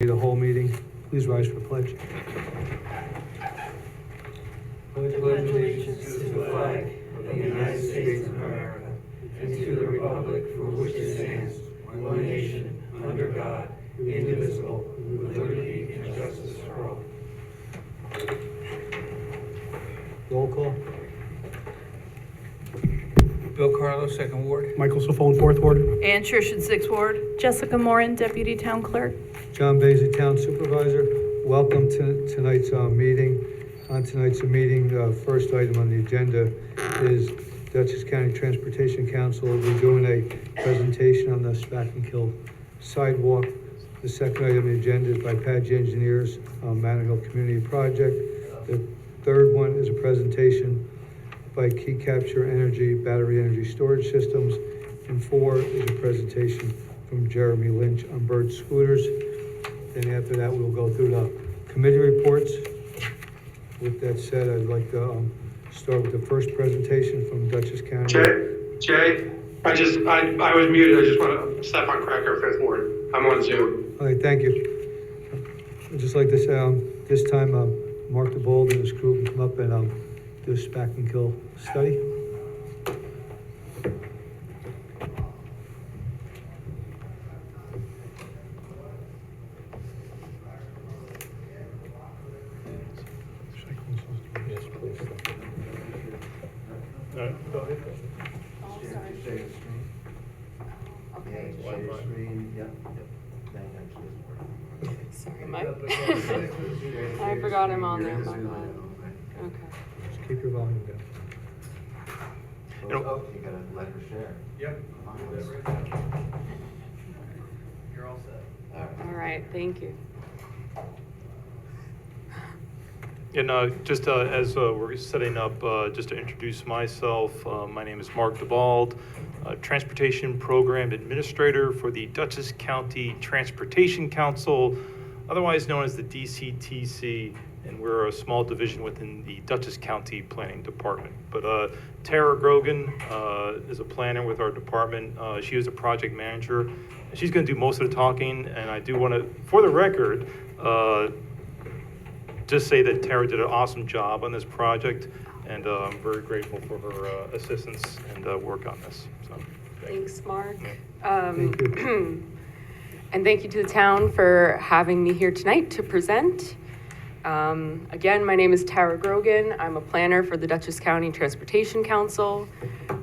The whole meeting, please rise for pledge. Pledge allegiance to the flag of the United States of America and to the republic for which it stands, one nation, under God, indivisible, with liberty and justice for all. Roll call. Bill Carlo, Second Ward. Michael Safone, Fourth Ward. Ann Church, Sixth Ward. Jessica Moran, Deputy Town Clerk. John Basie, Town Supervisor. Welcome to tonight's meeting. On tonight's meeting, first item on the agenda is Dutchess County Transportation Council. We're doing a presentation on the Spackenkill sidewalk. The second item on the agenda is by Padge Engineers, Manor Hill Community Project. The third one is a presentation by Key Capture Energy, Battery Energy Storage Systems. And 4 is a presentation from Jeremy Lynch on Bird Scooters. Then after that, we'll go through the committee reports. With that said, I'd like to start with the first presentation from Dutchess County. Jay, I was muted. I just want to, Stefan Cracker, Fifth Ward. I'm on Zoom. All right, thank you. I'd just like to say, this time, Mark DeBold and his crew can come up and do a Spackenkill study. Yes, please. Okay, share your screen, yep. That actually is working. I forgot I'm on there. You're My Zoom, bad. okay. Okay. Just keep your volume down. Oh, you gotta let her share. Yep. You're all set. All right. All right, thank you. And just as we're setting up, just to introduce myself, my name is Mark DeBald, Transportation Program Administrator for the Dutchess County Transportation Council, otherwise known as the DCTC, and we're a small division within the Dutchess County Planning Department. But Tara Grogan is a planner with our department. She is a project manager, and she's going to do most of the talking, and I do want to, for the record, just say that Tara did an awesome job on this project, and I'm very grateful for her assistance and work on this. So, Thanks, Mark. Thank you. And thank you to the town for having me here tonight to present. Again, my name is Tara Grogan. I'm a planner for the Dutchess County Transportation Council,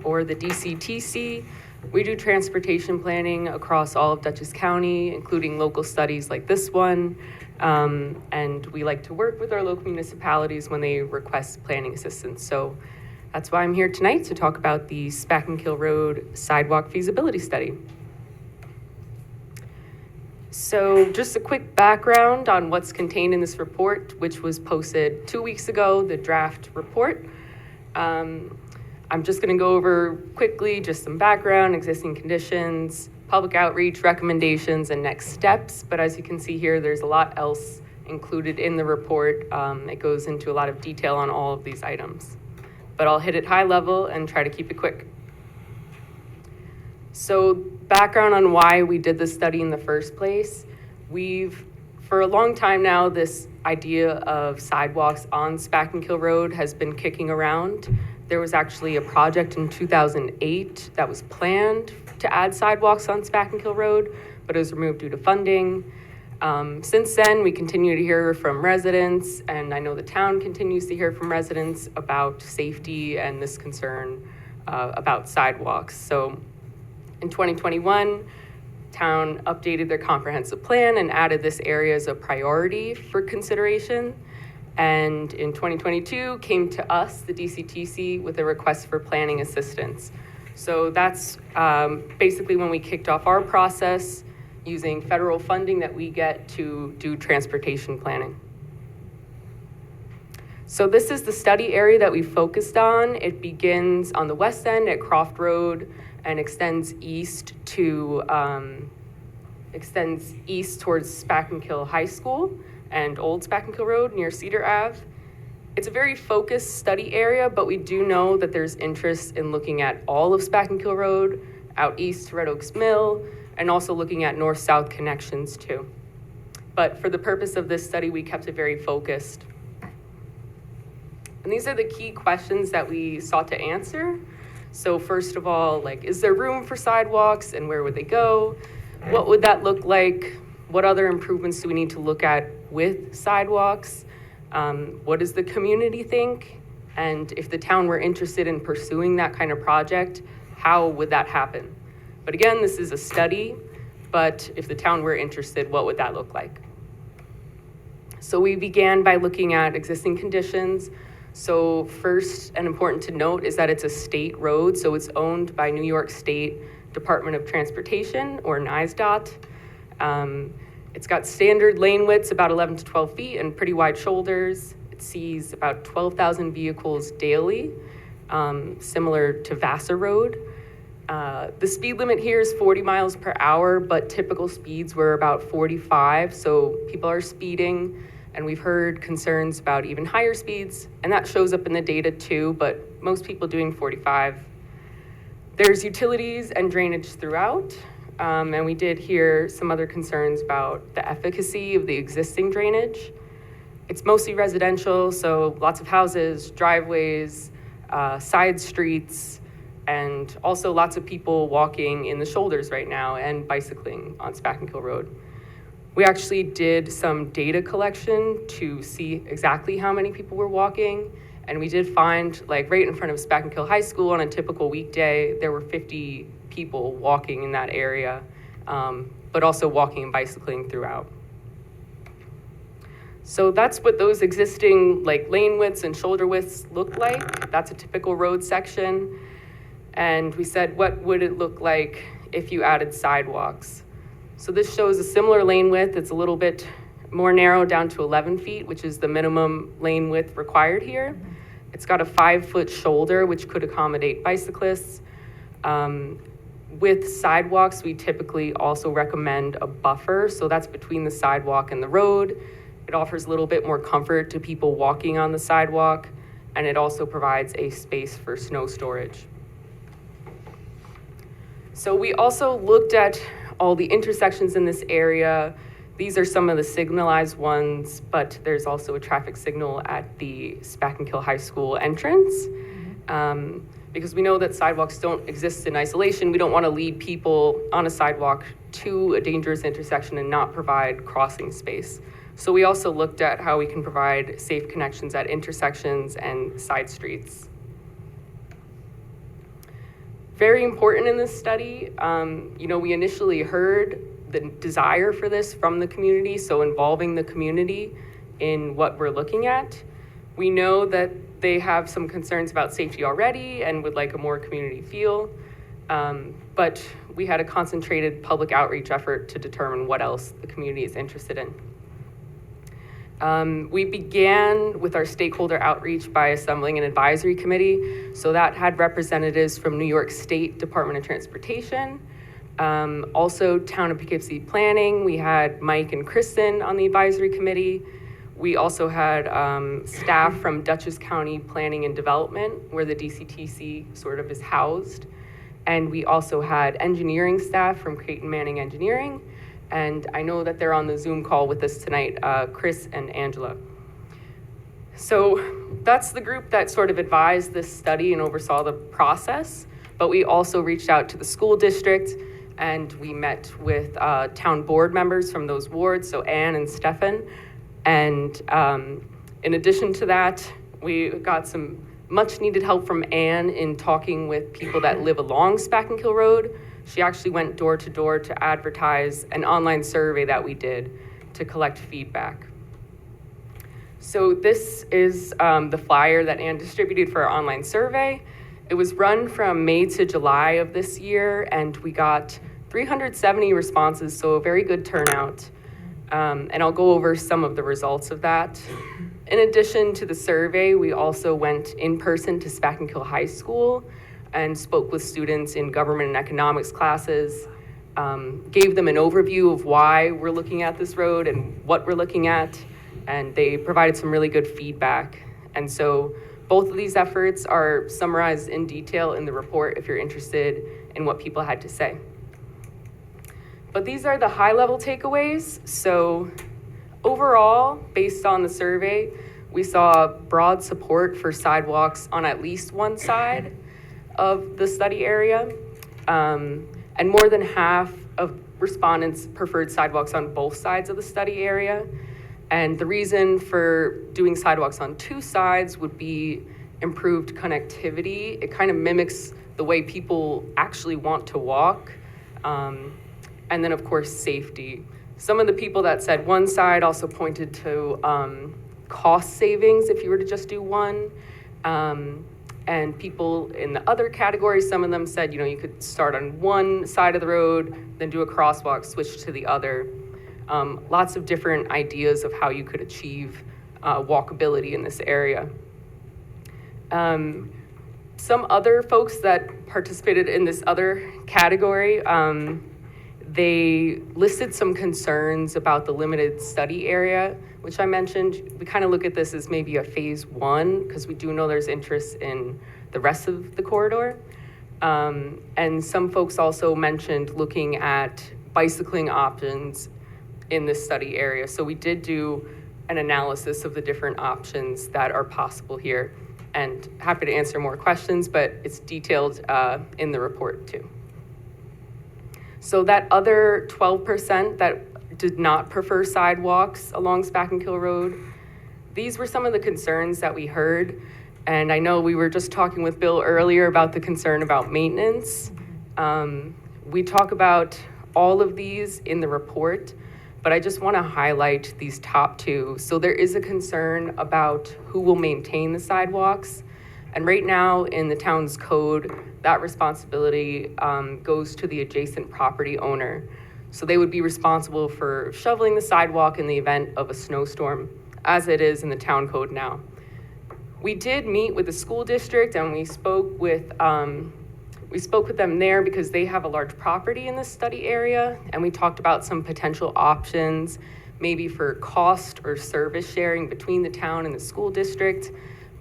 or the DCTC. We do transportation planning across all of Dutchess County, including local studies like this one. And we like to work with our local municipalities when they request planning assistance. So that's why I'm here tonight to talk about the Spackenkill Road Sidewalk Feasibility Study. So just a quick background on what's contained in this report, which was posted 2 weeks ago, the draft report. I'm just going to go over quickly just some background, existing conditions, public outreach, recommendations, and next steps. But as you can see here, there's a lot else included in the report. It goes into a lot of detail on all of these items. But I'll hit it high level and try to keep it quick. So background on why we did this study in the first place. For a long time now, this idea of sidewalks on Spackenkill Road has been kicking around. There was actually a project in 2008 that was planned to add sidewalks on Spackenkill Road, but it was removed due to funding. Since then, we continue to hear from residents, and I know the town continues to hear from residents about safety and this concern about sidewalks. So in 2021, town updated their comprehensive plan and added this area as a priority for consideration. And in 2022, came to us, the DCTC, with a request for planning assistance. So that's basically when we kicked off our process using federal funding that we get to do transportation planning. So this is the study area that we focused on. It begins on the west end at Croft Road and extends east towards Spackenkill High School and Old Spackenkill Road near Cedar Ave. It's a very focused study area, but we do know that there's interest in looking at all of Spackenkill Road, out east to Red Oaks Mill, and also looking at north-south connections too. But for the purpose of this study, we kept it very focused. And these are the key questions that we sought to answer. So first of all, like, is there room for sidewalks and where would they go? What would that look like? What other improvements do we need to look at with sidewalks? What does the community think? And if the town were interested in pursuing that kind of project, how would that happen? But again, this is a study, but if the town were interested, what would that look like? So we began by looking at existing conditions. So first and important to note is that it's a state road, so it's owned by New York State Department of Transportation, or NYSDOT. It's got standard lane widths, about 11 to 12 feet, and pretty wide shoulders. It sees about 12,000 vehicles daily, similar to Vassar Road. The speed limit here is 40 miles per hour, but typical speeds were about 45, so people are speeding, and we've heard concerns about even higher speeds, and that shows up in the data too, but most people doing 45. There's utilities and drainage throughout, and we did hear some other concerns about the efficacy of the existing drainage. It's mostly residential, so lots of houses, driveways, side streets, and also lots of people walking in the shoulders right now and bicycling on Spackenkill Road. We actually did some data collection to see exactly how many people were walking, and we did find, like, right in front of Spackenkill High School on a typical weekday, there were 50 people walking in that area, but also walking and bicycling throughout. So that's what those existing, like, lane widths and shoulder widths look like. That's a typical road section. And we said, what would it look like if you added sidewalks? So this shows a similar lane width. It's a little bit more narrow, down to 11 feet, which is the minimum lane width required here. It's got a 5-foot shoulder, which could accommodate bicyclists. With sidewalks, we typically also recommend a buffer. So that's between the sidewalk and the road. It offers a little bit more comfort to people walking on the sidewalk, and it also provides a space for snow storage. So we also looked at all the intersections in this area. These are some of the signalized ones, but there's also a traffic signal at the Spackenkill High School entrance. Because we know that sidewalks don't exist in isolation. We don't want to lead people on a sidewalk to a dangerous intersection and not provide crossing space. So we also looked at how we can provide safe connections at intersections and side streets. Very important in this study, we initially heard the desire for this from the community, so involving the community in what we're looking at. We know that they have some concerns about safety already and would like a more community feel, but we had a concentrated public outreach effort to determine what else the community is interested in. We began with our stakeholder outreach by assembling an advisory committee. So that had representatives from New York State Department of Transportation, also Town of Poughkeepsie Planning. We had Mike and Kristen on the advisory committee. We also had staff from Dutchess County Planning and Development, where the DCTC sort of is housed. And we also had engineering staff from Creighton Manning Engineering. And I know that they're on the Zoom call with us tonight, Chris and Angela. So that's the group that sort of advised this study and oversaw the process. But we also reached out to the school district, and we met with town board members from those wards, so Ann and Stefan. And in addition to that, we got some much needed help from Ann in talking with people that live along Spackenkill Road. She actually went door to door to advertise an online survey that we did to collect feedback. So this is the flyer that Ann distributed for our online survey. It was run from May to July of this year, and we got 370 responses, so a very good turnout. And I'll go over some of the results of that. In addition to the survey, we also went in person to Spackenkill High School and spoke with students in government and economics classes, gave them an overview of why we're looking at this road and what we're looking at, and they provided some really good feedback. And so both of these efforts are summarized in detail in the report if you're interested in what people had to say. But these are the high-level takeaways. So overall, based on the survey, we saw broad support for sidewalks on at least one side of the study area. And more than half of respondents preferred sidewalks on both sides of the study area. And the reason for doing sidewalks on two sides would be improved connectivity. It kind of mimics the way people actually want to walk. And then, of course, safety. Some of the people that said one side also pointed to cost savings if you were to just do one. And people in the other category, some of them said, you could start on one side of the road, then do a crosswalk, switch to the other. Lots of different ideas of how you could achieve walkability in this area. Some other folks that participated in this other category, they listed some concerns about the limited study area, which I mentioned. We kind of look at this as maybe a phase one, because we do know there's interest in the rest of the corridor. And some folks also mentioned looking at bicycling options in this study area. So we did do an analysis of the different options that are possible here, and happy to answer more questions, but it's detailed in the report too. So that other 12% that did not prefer sidewalks along Spackenkill Road, these were some of the concerns that we heard. And I know we were just talking with Bill earlier about the concern about maintenance. We talk about all of these in the report, but I just want to highlight these top two. So there is a concern about who will maintain the sidewalks. And right now in the town's code, that responsibility goes to the adjacent property owner. So they would be responsible for shoveling the sidewalk in the event of a snowstorm, as it is in the town code now. We did meet with the school district, and we spoke with them there because they have a large property in this study area, and we talked about some potential options, maybe for cost or service sharing between the town and the school district,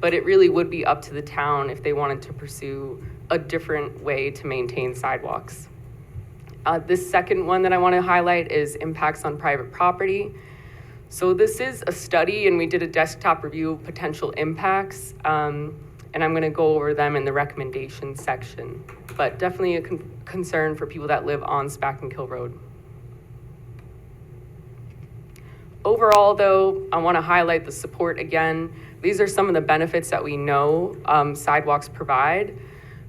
but it really would be up to the town if they wanted to pursue a different way to maintain sidewalks. This second one that I want to highlight is impacts on private property. So this is a study, and we did a desktop review of potential impacts, and I'm going to go over them in the recommendation section, but definitely a concern for people that live on Spackenkill Road. Overall, though, I want to highlight the support again. These are some of the benefits that we know sidewalks provide.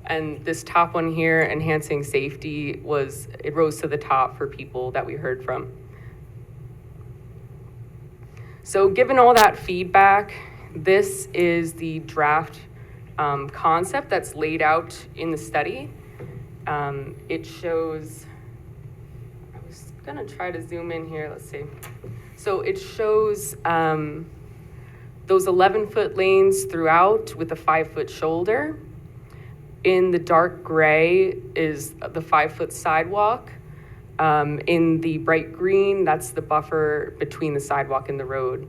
And this top one here, enhancing safety, it rose to the top for people that we heard from. So given all that feedback, this is the draft concept that's laid out in the study. It shows, I was gonna try to zoom in here, let's see. So it shows those 11-foot lanes throughout with a 5-foot shoulder. In the dark gray is the 5-foot sidewalk. In the bright green, that's the buffer between the sidewalk and the road.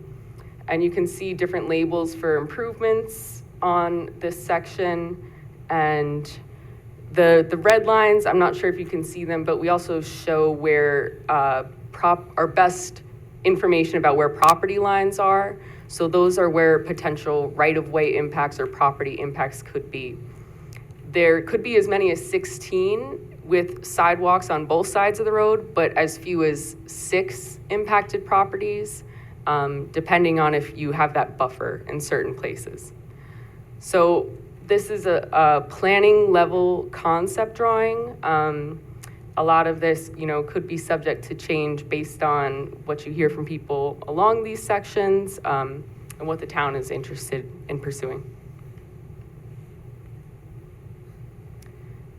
And you can see different labels for improvements on this section. And the red lines, I'm not sure if you can see them, but we also show where our best information about where property lines are. So those are where potential right-of-way impacts or property impacts could be. There could be as many as 16 with sidewalks on both sides of the road, but as few as 6 impacted properties, depending on if you have that buffer in certain places. So this is a planning level concept drawing. A lot of this, could be subject to change based on what you hear from people along these sections and what the town is interested in pursuing.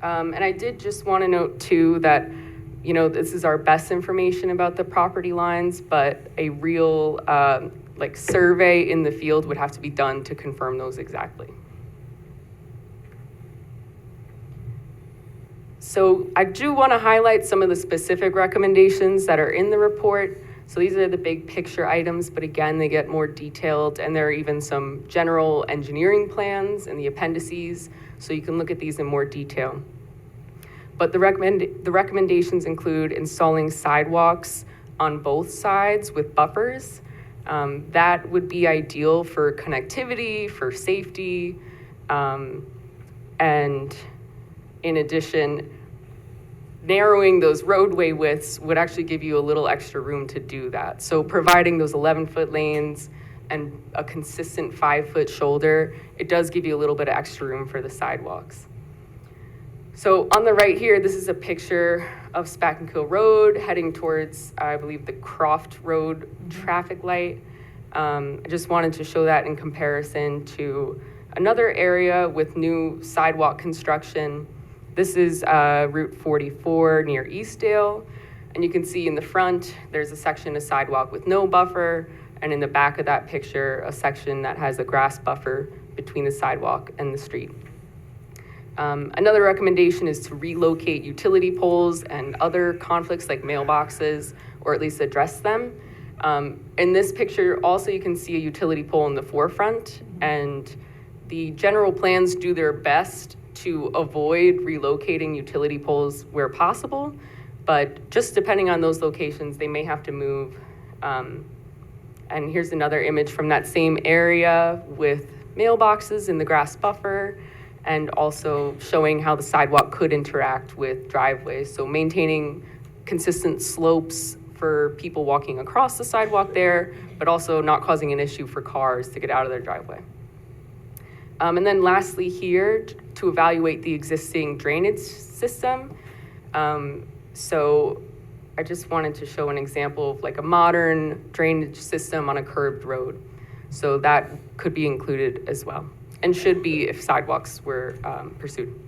And I did just want to note too that, this is our best information about the property lines, but a real survey in the field would have to be done to confirm those exactly. So I do want to highlight some of the specific recommendations that are in the report. So these are the big picture items, but again, they get more detailed, and there are even some general engineering plans in the appendices, so you can look at these in more detail. But the recommendations include installing sidewalks on both sides with buffers, That would be ideal for connectivity, for safety, and in addition, narrowing those roadway widths would actually give you a little extra room to do that. So providing those 11-foot lanes and a consistent 5-foot shoulder, it does give you a little bit of extra room for the sidewalks. So on the right here, this is a picture of Spackenkill Road heading towards, I believe, the Croft Road traffic light. I just wanted to show that in comparison to another area with new sidewalk construction. This is Route 44 near Eastdale. And you can see in the front, there's a section of sidewalk with no buffer. And in the back of that picture, a section that has a grass buffer between the sidewalk and the street. Another recommendation is to relocate utility poles and other conflicts like mailboxes, or at least address them. In this picture, also you can see a utility pole in the forefront, and the general plans do their best to avoid relocating utility poles where possible, but just depending on those locations, they may have to move. And here's another image from that same area with mailboxes in the grass buffer, and also showing how the sidewalk could interact with driveways. So maintaining consistent slopes for people walking across the sidewalk there, but also not causing an issue for cars to get out of their driveway. And then lastly here, to evaluate the existing drainage system. So I just wanted to show an example of like a modern drainage system on a curved road. So that could be included as well, and should be if sidewalks were pursued.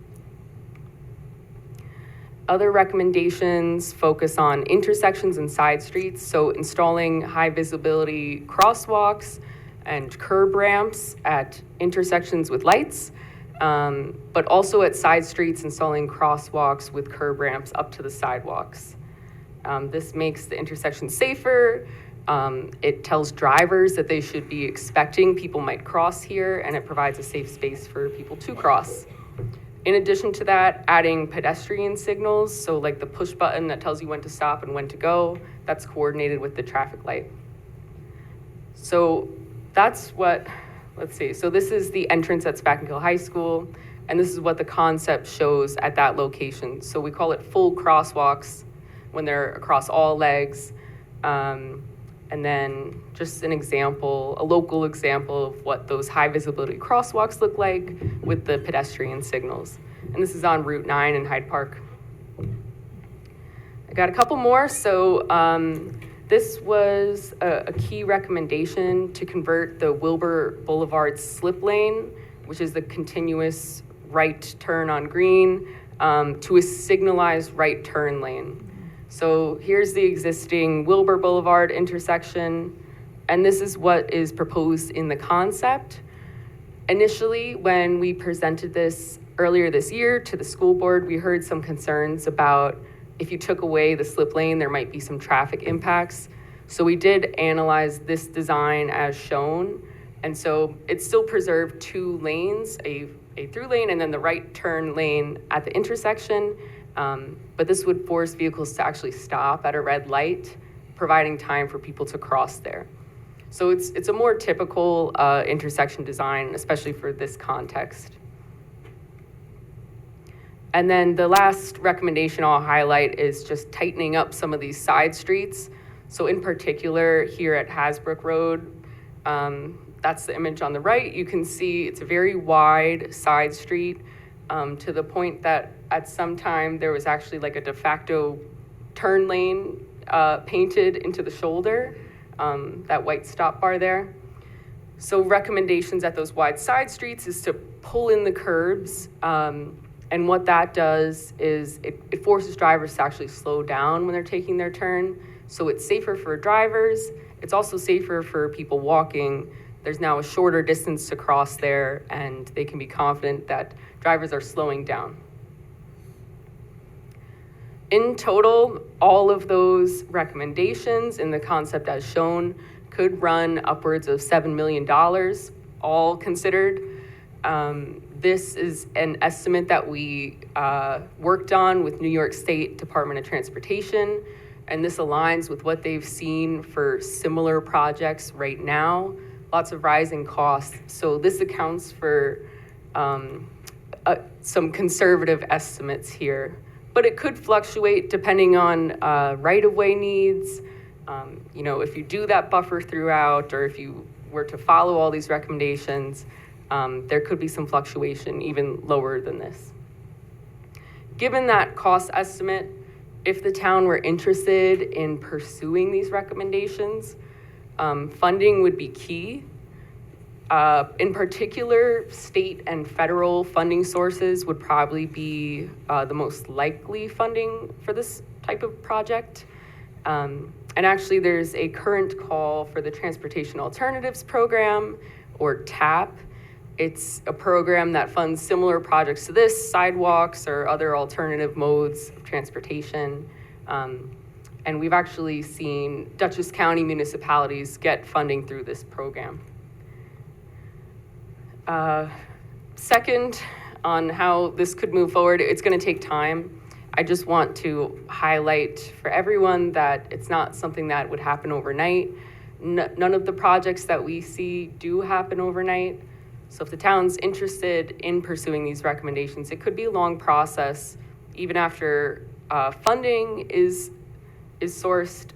Other recommendations focus on intersections and side streets, so installing high visibility crosswalks and curb ramps at intersections with lights, but also at side streets installing crosswalks with curb ramps up to the sidewalks. This makes the intersection safer. It tells drivers that they should be expecting people might cross here, and it provides a safe space for people to cross. In addition to that, adding pedestrian signals, so like the push button that tells you when to stop and when to go, that's coordinated with the traffic light. So that's what, let's see, so this is the entrance at Spackenkill High School, and this is what the concept shows at that location. So we call it full crosswalks when they're across all legs. And then just an example, a local example of what those high visibility crosswalks look like with the pedestrian signals. And this is on Route 9 in Hyde Park. I got a couple more. So this was a key recommendation to convert the Wilbur Boulevard slip lane, which is the continuous right turn on green, to a signalized right turn lane. So here's the existing Wilbur Boulevard intersection, and this is what is proposed in the concept. Initially, when we presented this earlier this year to the school board, we heard some concerns about if you took away the slip lane, there might be some traffic impacts. So we did analyze this design as shown, and so it still preserved 2 lanes, a through lane and then the right turn lane at the intersection. But this would force vehicles to actually stop at a red light, providing time for people to cross there. So it's a more typical intersection design, especially for this context. And then the last recommendation I'll highlight is just tightening up some of these side streets. So in particular, here at Hasbrook Road, that's the image on the right. You can see it's a very wide side street, to the point that at some time there was actually like a de facto turn lane painted into the shoulder, that white stop bar there. So recommendations at those wide side streets is to pull in the curbs, and what that does is it forces drivers to actually slow down when they're taking their turn. So it's safer for drivers. It's also safer for people walking. There's now a shorter distance to cross there, and they can be confident that drivers are slowing down. In total, all of those recommendations in the concept as shown could run upwards of $7 million, all considered. This is an estimate that we worked on with New York State Department of Transportation. And this aligns with what they've seen for similar projects right now, lots of rising costs. So this accounts for some conservative estimates here, but it could fluctuate depending on right-of-way needs. If you do that buffer throughout, or if you were to follow all these recommendations, there could be some fluctuation even lower than this. Given that cost estimate, if the town were interested in pursuing these recommendations, funding would be key. In particular, state and federal funding sources would probably be the most likely funding for this type of project. And actually, there's a current call for the Transportation Alternatives Program, or TAP. It's a program that funds similar projects to this, sidewalks or other alternative modes of transportation. And we've actually seen Dutchess County municipalities get funding through this program. Second, on how this could move forward, it's going to take time. I just want to highlight for everyone that it's not something that would happen overnight. None of the projects that we see do happen overnight. So if the town's interested in pursuing these recommendations, it could be a long process. Even after funding is sourced,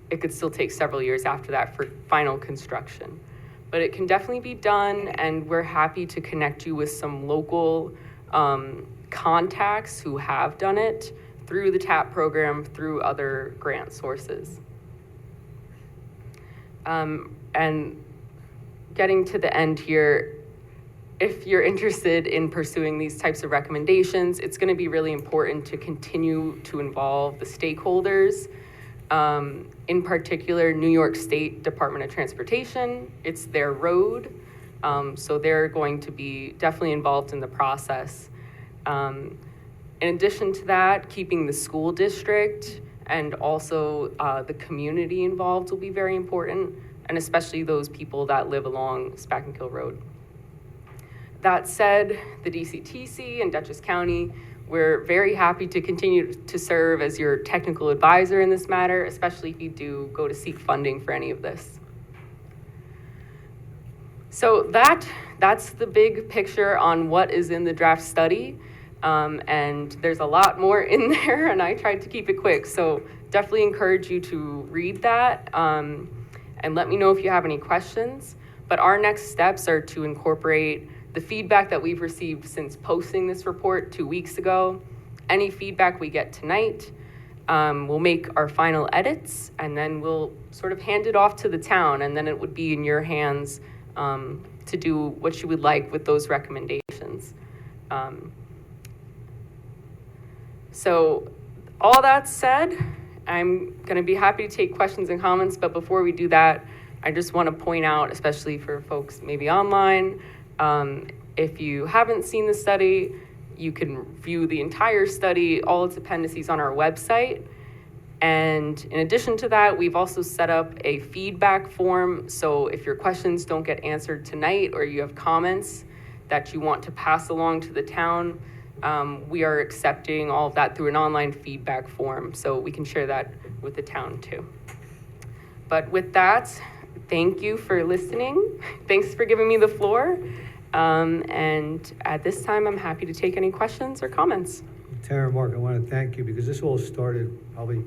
it could still take several years after that for final construction. But it can definitely be done, and we're happy to connect you with some local contacts who have done it through the TAP program, through other grant sources. And getting to the end here, if you're interested in pursuing these types of recommendations, it's going to be really important to continue to involve the stakeholders. In particular, New York State Department of Transportation. It's their road, so they're going to be definitely involved in the process. In addition to that, keeping the school district and also the community involved will be very important, and especially those people that live along Spackenkill Road. That said, the DCTC and Dutchess County, we're very happy to continue to serve as your technical advisor in this matter, especially if you do go to seek funding for any of this. So that's the big picture on what is in the draft study. And there's a lot more in there, and I tried to keep it quick. So definitely encourage you to read that and let me know if you have any questions. But our next steps are to incorporate the feedback that we've received since posting this report 2 weeks ago. Any feedback we get tonight, we'll make our final edits, and then we'll sort of hand it off to the town, and then it would be in your hands to do what you would like with those recommendations. So all that said, I'm going to be happy to take questions and comments, but before we do that, I just want to point out, especially for folks maybe online, if you haven't seen the study, you can view the entire study, all its appendices on our website. And in addition to that, we've also set up a feedback form. So if your questions don't get answered tonight, or you have comments that you want to pass along to the town, we are accepting all of that through an online feedback form. So we can share that with the town too. But with that, thank you for listening. Thanks for giving me the floor. And at this time, I'm happy to take any questions or comments. Tara, Mark, I want to thank you, because this all started, probably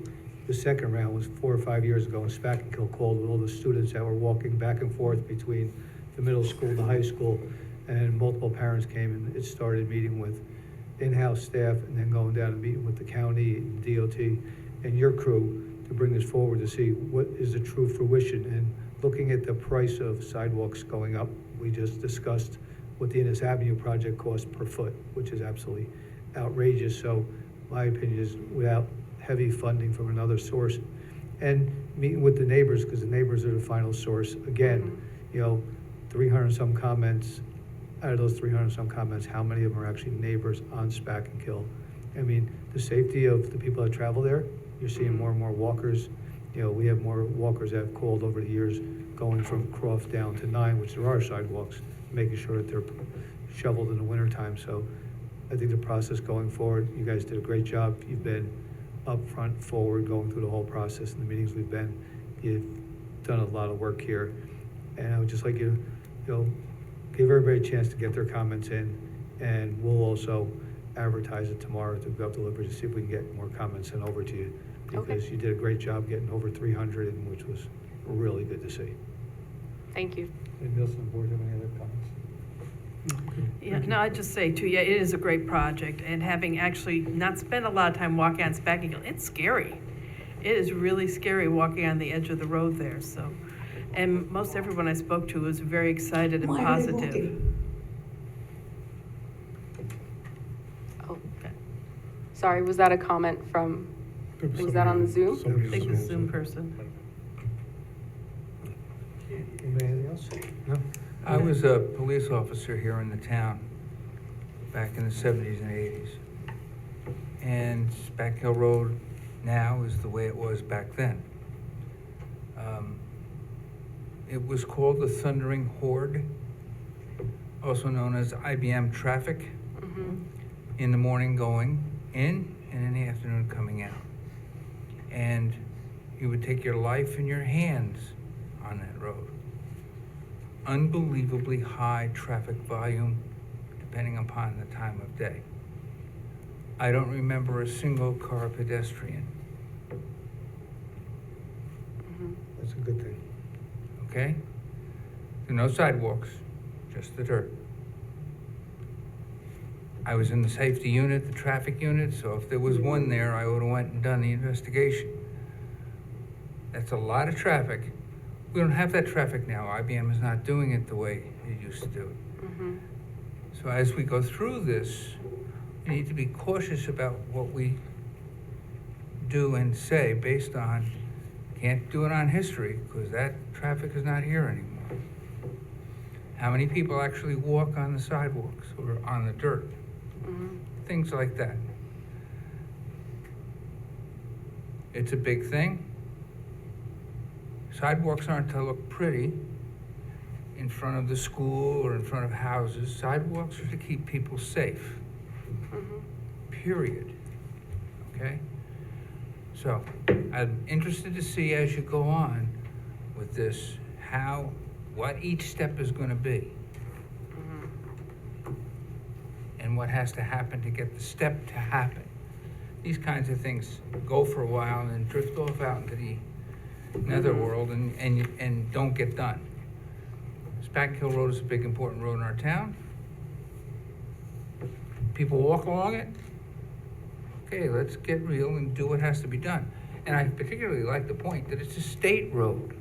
the second round was 4 or 5 years ago, when Spackenkill called with all the students that were walking back and forth between the middle school and the high school, and multiple parents came, and it started meeting with in-house staff and then going down and meeting with the county, and DOT, and your crew to bring this forward to see what is the true fruition. And looking at the price of sidewalks going up, we just discussed what the Innes Avenue project costs per foot, which is absolutely outrageous. So my opinion is, without heavy funding from another source, and meeting with the neighbors, because the neighbors are the final source. Again, 300 and some comments. Out of those 300 and some comments, how many of them are actually neighbors on Spackenkill? I mean, the safety of the people that travel there, you're seeing more and more walkers. We have more walkers that have called over the years, going from Croft down to 9, which there are sidewalks, making sure that they're shoveled in the wintertime. So I think the process going forward, you guys did a great job. You've been upfront, forward, going through the whole process and the meetings we've been. You've done a lot of work here. And I would just like you, give everybody a chance to get their comments in. And we'll also advertise it tomorrow to go up to Liberty to see if we can get more comments sent over to you. Okay. Because you did a great job getting over 300, which was really good to see. Thank you. Anybody else on the board have any other comments? Yeah, no, I'd just say too, yeah, it is a great project, and having actually not spent a lot of time walking on Spacking Hill, it's scary. It is really scary walking on the edge of the road there, so. And most everyone I spoke to was very excited and positive. Oh, sorry, was that a comment from, was that on the Zoom? I think the Zoom person. Anything else? No? I was a police officer here in the town back in the 70s and 80s. And Spacking Hill Road now is the way it was back then. It was called the Thundering Horde, also known as IBM traffic, in the morning going in and in the afternoon coming out. And you would take your life in your hands on that road. Unbelievably high traffic volume depending upon the time of day. I don't remember a single car pedestrian, That's a good thing. okay? There are no sidewalks, just the dirt. I was in the safety unit, the traffic unit, so if there was one there, I would have went and done the investigation. That's a lot of traffic. We don't have that traffic now. IBM is not doing it the way it used to do it. So as we go through this, we need to be cautious about what we do and say based on, can't do it on history because that traffic is not here anymore. How many people actually walk on the sidewalks or on the dirt? Things like that. It's a big thing. Sidewalks aren't to look pretty in front of the school or in front of houses. Sidewalks are to keep people safe. Period. Okay? So, I'm interested to see as you go on with this, what each step is gonna be. And what has to happen to get the step to happen. These kinds of things go for a while and then drift off out into the netherworld and don't get done. Spacking Hill Road is a big, important road in our town. People walk along it. Okay, let's get real and do what has to be done. And I particularly like the point that it's a state road.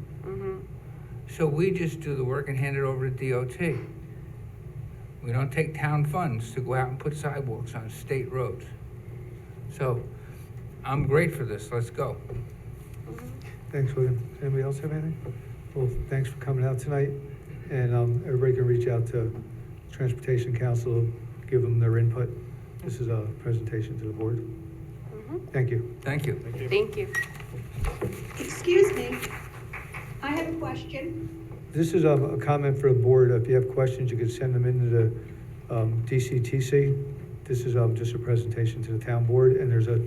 So we just do the work and hand it over to DOT. We don't take town funds to go out and put sidewalks on state roads. So I'm great for this. Let's go. Thanks, William. Anybody else have anything? Well, thanks for coming out tonight. And everybody can reach out to Transportation Council, give them their input. This is a presentation to the board. Thank you. Thank you. Thank you. Excuse me, I have a question. This is a comment for the board. If you have questions, you can send them into the DCTC. This is just a presentation to the town board, and there's a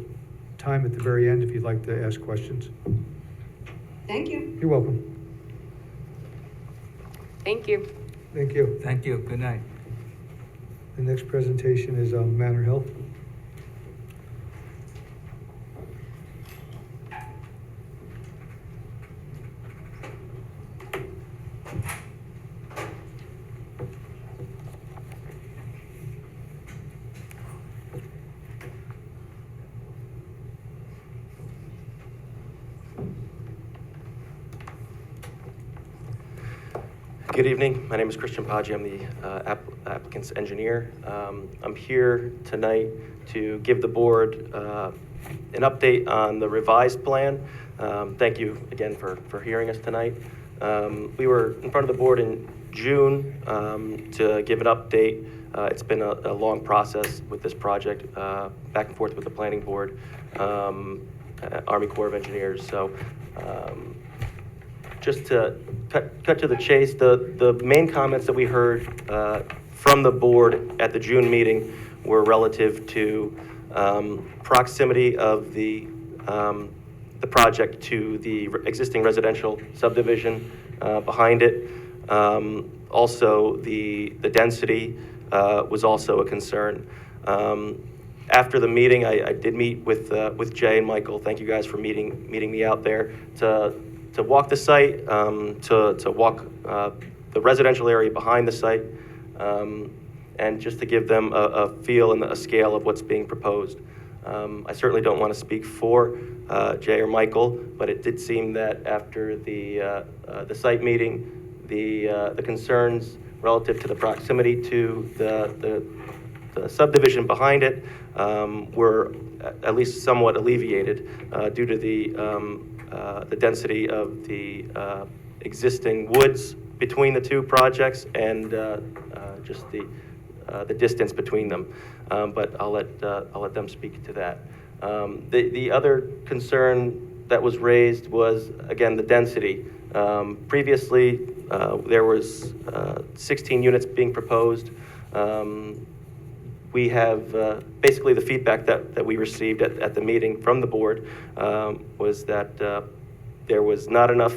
time at the very end if you'd like to ask questions. Thank you. You're welcome. Thank you. Thank you. Thank you. Good night. The next presentation is Manor Hill. Good evening. My name is Christian Paggi. I'm the applicant's engineer. I'm here tonight to give the board an update on the revised plan. Thank you again for hearing us tonight. We were in front of the board in June to give an update. It's been a long process with this project, back and forth with the planning board, Army Corps of Engineers. So just to cut to the chase, the main comments that we heard from the board at the June meeting were relative to proximity of the the project to the existing residential subdivision behind it. Also, the density was also a concern. After the meeting, I did meet with Jay and Michael. Thank you guys for meeting me out there to walk the site, to walk the residential area behind the site, and just to give them a feel and a scale of what's being proposed. I certainly don't want to speak for Jay or Michael, but it did seem that after the site meeting, the concerns relative to the proximity to the subdivision behind it were at least somewhat alleviated due to the density of the existing woods between the two projects and just the distance between them. But I'll let them speak to that. The other concern that was raised was, again, the density. Previously, there was 16 units being proposed. We have basically the feedback that we received at the meeting from the board was that there was not enough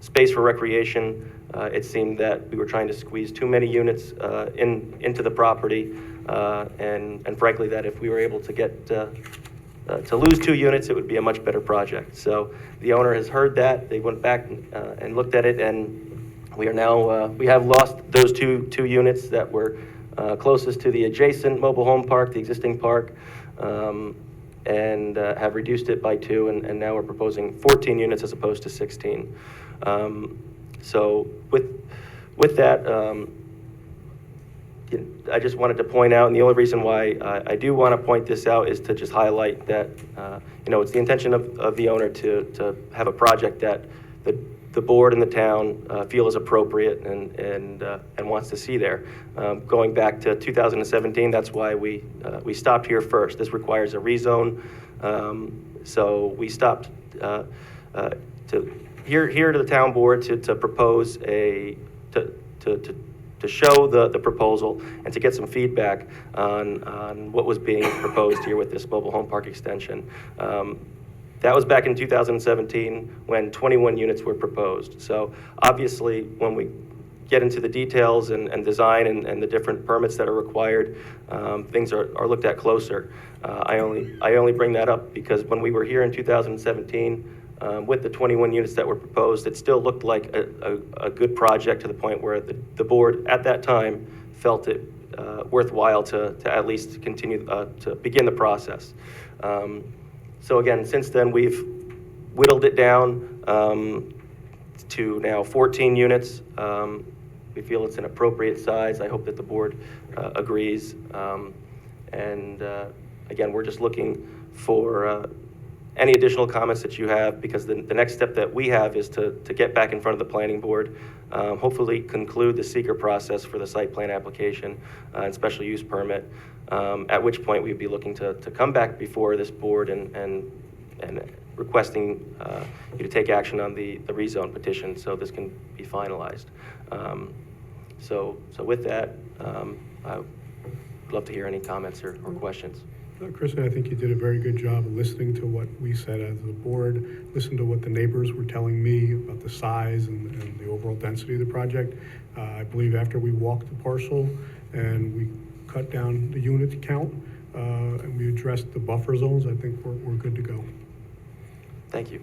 space for recreation. It seemed that we were trying to squeeze too many units into the property, and frankly, that if we were able to get to lose 2 units, it would be a much better project. So the owner has heard that. They went back and looked at it, and we are now we have lost those two units that were closest to the adjacent mobile home park, the existing park, and have reduced it by 2, and now we're proposing 14 units as opposed to 16. So with that, I just wanted to point out, and the only reason why I do want to point this out is to just highlight that, it's the intention of the owner to have a project that the board and the town feel is appropriate and wants to see there. Going back to 2017, that's why we stopped here first. This requires a rezone, so we stopped here to the town board to propose to show the proposal and to get some feedback on what was being proposed here with this mobile home park extension. That was back in 2017 when 21 units were proposed. So obviously, when we get into the details and design and the different permits that are required, things are looked at closer. I only bring that up because when we were here in 2017, with the 21 units that were proposed, it still looked like a good project to the point where the board at that time felt it worthwhile to at least continue to begin the process. So again, since then, we've whittled it down to now 14 units. We feel it's an appropriate size. I hope that the board agrees. And again, we're just looking for any additional comments that you have, because the next step that we have is to get back in front of the planning board, hopefully conclude the seeker process for the site plan application and special use permit, at which point we'd be looking to come back before this board and requesting you to take action on the rezone petition so this can be finalized. So with that, I would love to hear any comments or questions. Kristen, I think you did a very good job of listening to what we said as a board, listen to what the neighbors were telling me about the size and the overall density of the project. I believe after we walked the parcel and we cut down the unit count and we addressed the buffer zones, I think we're good to go. Thank you.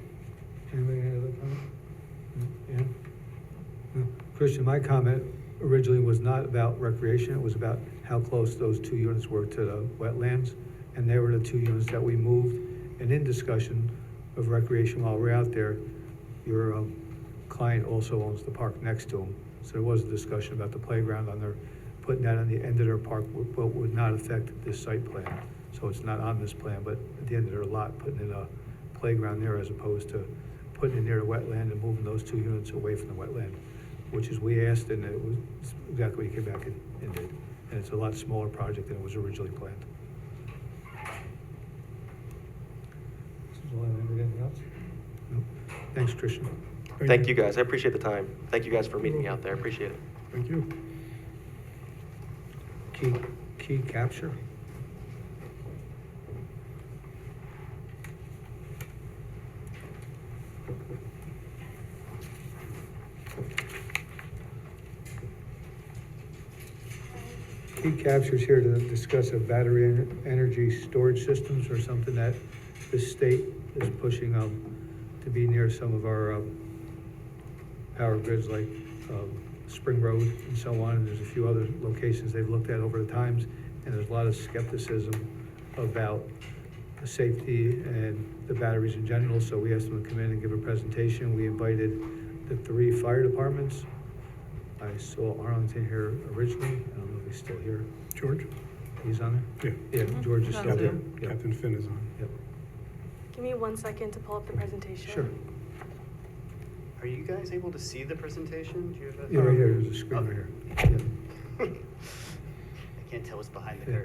Anybody have other comment? Yeah? No. Christian, my comment originally was not about recreation. It was about how close those 2 units were to the wetlands. And they were the 2 units that we moved. And in discussion of recreation while we're out there, your client also owns the park next to them. So there was a discussion about the playground on their, putting that on the end of their park, but would not affect this site plan. So it's not on this plan, but at the end of their lot, putting in a playground there as opposed to putting it near the wetland and moving those 2 units away from the wetland, which is we asked, and it was exactly what you came back and did. And it's a lot smaller project than it was originally planned. Anything else? No. Thanks, Christian. Thank you guys. I appreciate the time. Thank you guys for meeting me out there. I appreciate it. Thank you. Key capture. Pete Capture's here to discuss a battery energy storage systems or something that the state is pushing to be near some of our power grids like Spring Road and so on. And there's a few other locations they've looked at over the times, and there's a lot of skepticism about the safety and the batteries in general. So we asked them to come in and give a presentation. We invited the 3 fire departments. I saw Arlington here originally. I don't know if he's still here. George? He's on there? Yeah, George is still there. Yep. Captain Finn is on. Yep. Give me 1 second to pull up the presentation. Sure. Are you guys able to see the presentation? Do you have Yeah, right here, there's a screen right here. Yep. I can't tell what's behind the Yeah.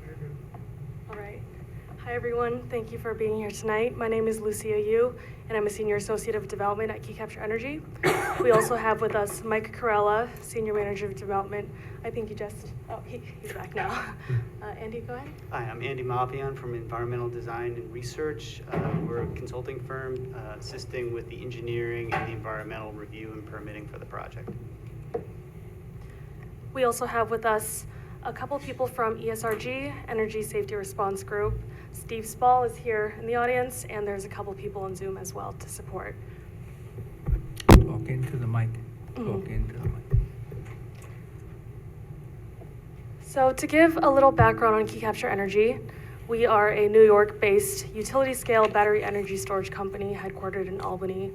curtain. All right. Hi, everyone. Thank you for being here tonight. My name is Lucia Yu, and I'm a Senior Associate of Development at Key Capture Energy. We also have with us Mike Corella, Senior Manager of Development. I think you just, he's back now. Andy, go ahead. Hi, I'm Andy Mapian from Environmental Design and Research. We're a consulting firm assisting with the engineering and the environmental review and permitting for the project. We also have with us a couple people from ESRG, Energy Safety Response Group. Steve Spall is here in the audience, and there's a couple people on Zoom as well to support. Talk into the mic. Talk into the mic. So to give a little background on Key Capture Energy, we are a New York-based utility-scale battery energy storage company headquartered in Albany.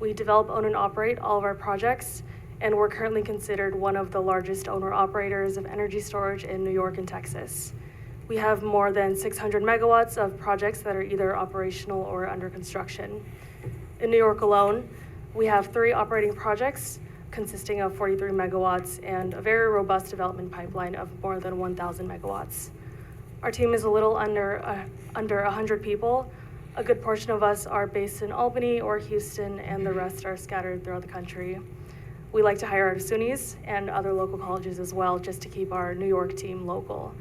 We develop, own, and operate all of our projects, and we're currently considered one of the largest owner-operators of energy storage in New York and Texas. We have more than 600 megawatts of projects that are either operational or under construction. In New York alone, we have 3 operating projects consisting of 43 megawatts and a very robust development pipeline of more than 1,000 megawatts. Our team is a little under 100 people. A good portion of us are based in Albany or Houston, and the rest are scattered throughout the country. We like to hire out of SUNYs and other local colleges as well, just to keep our New York team local.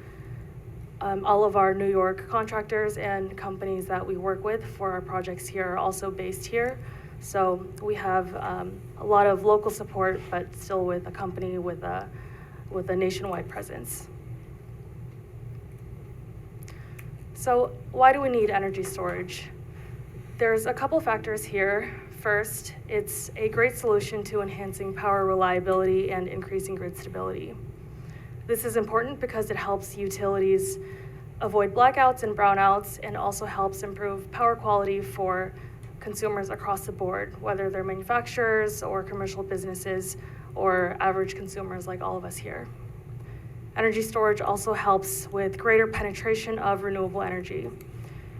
All of our New York contractors and companies that we work with for our projects here are also based here. So we have a lot of local support, but still with a company with a nationwide presence. So why do we need energy storage? There's a couple factors here. First, it's a great solution to enhancing power reliability and increasing grid stability. This is important because it helps utilities avoid blackouts and brownouts, and also helps improve power quality for consumers across the board, whether they're manufacturers or commercial businesses or average consumers like all of us here. Energy storage also helps with greater penetration of renewable energy.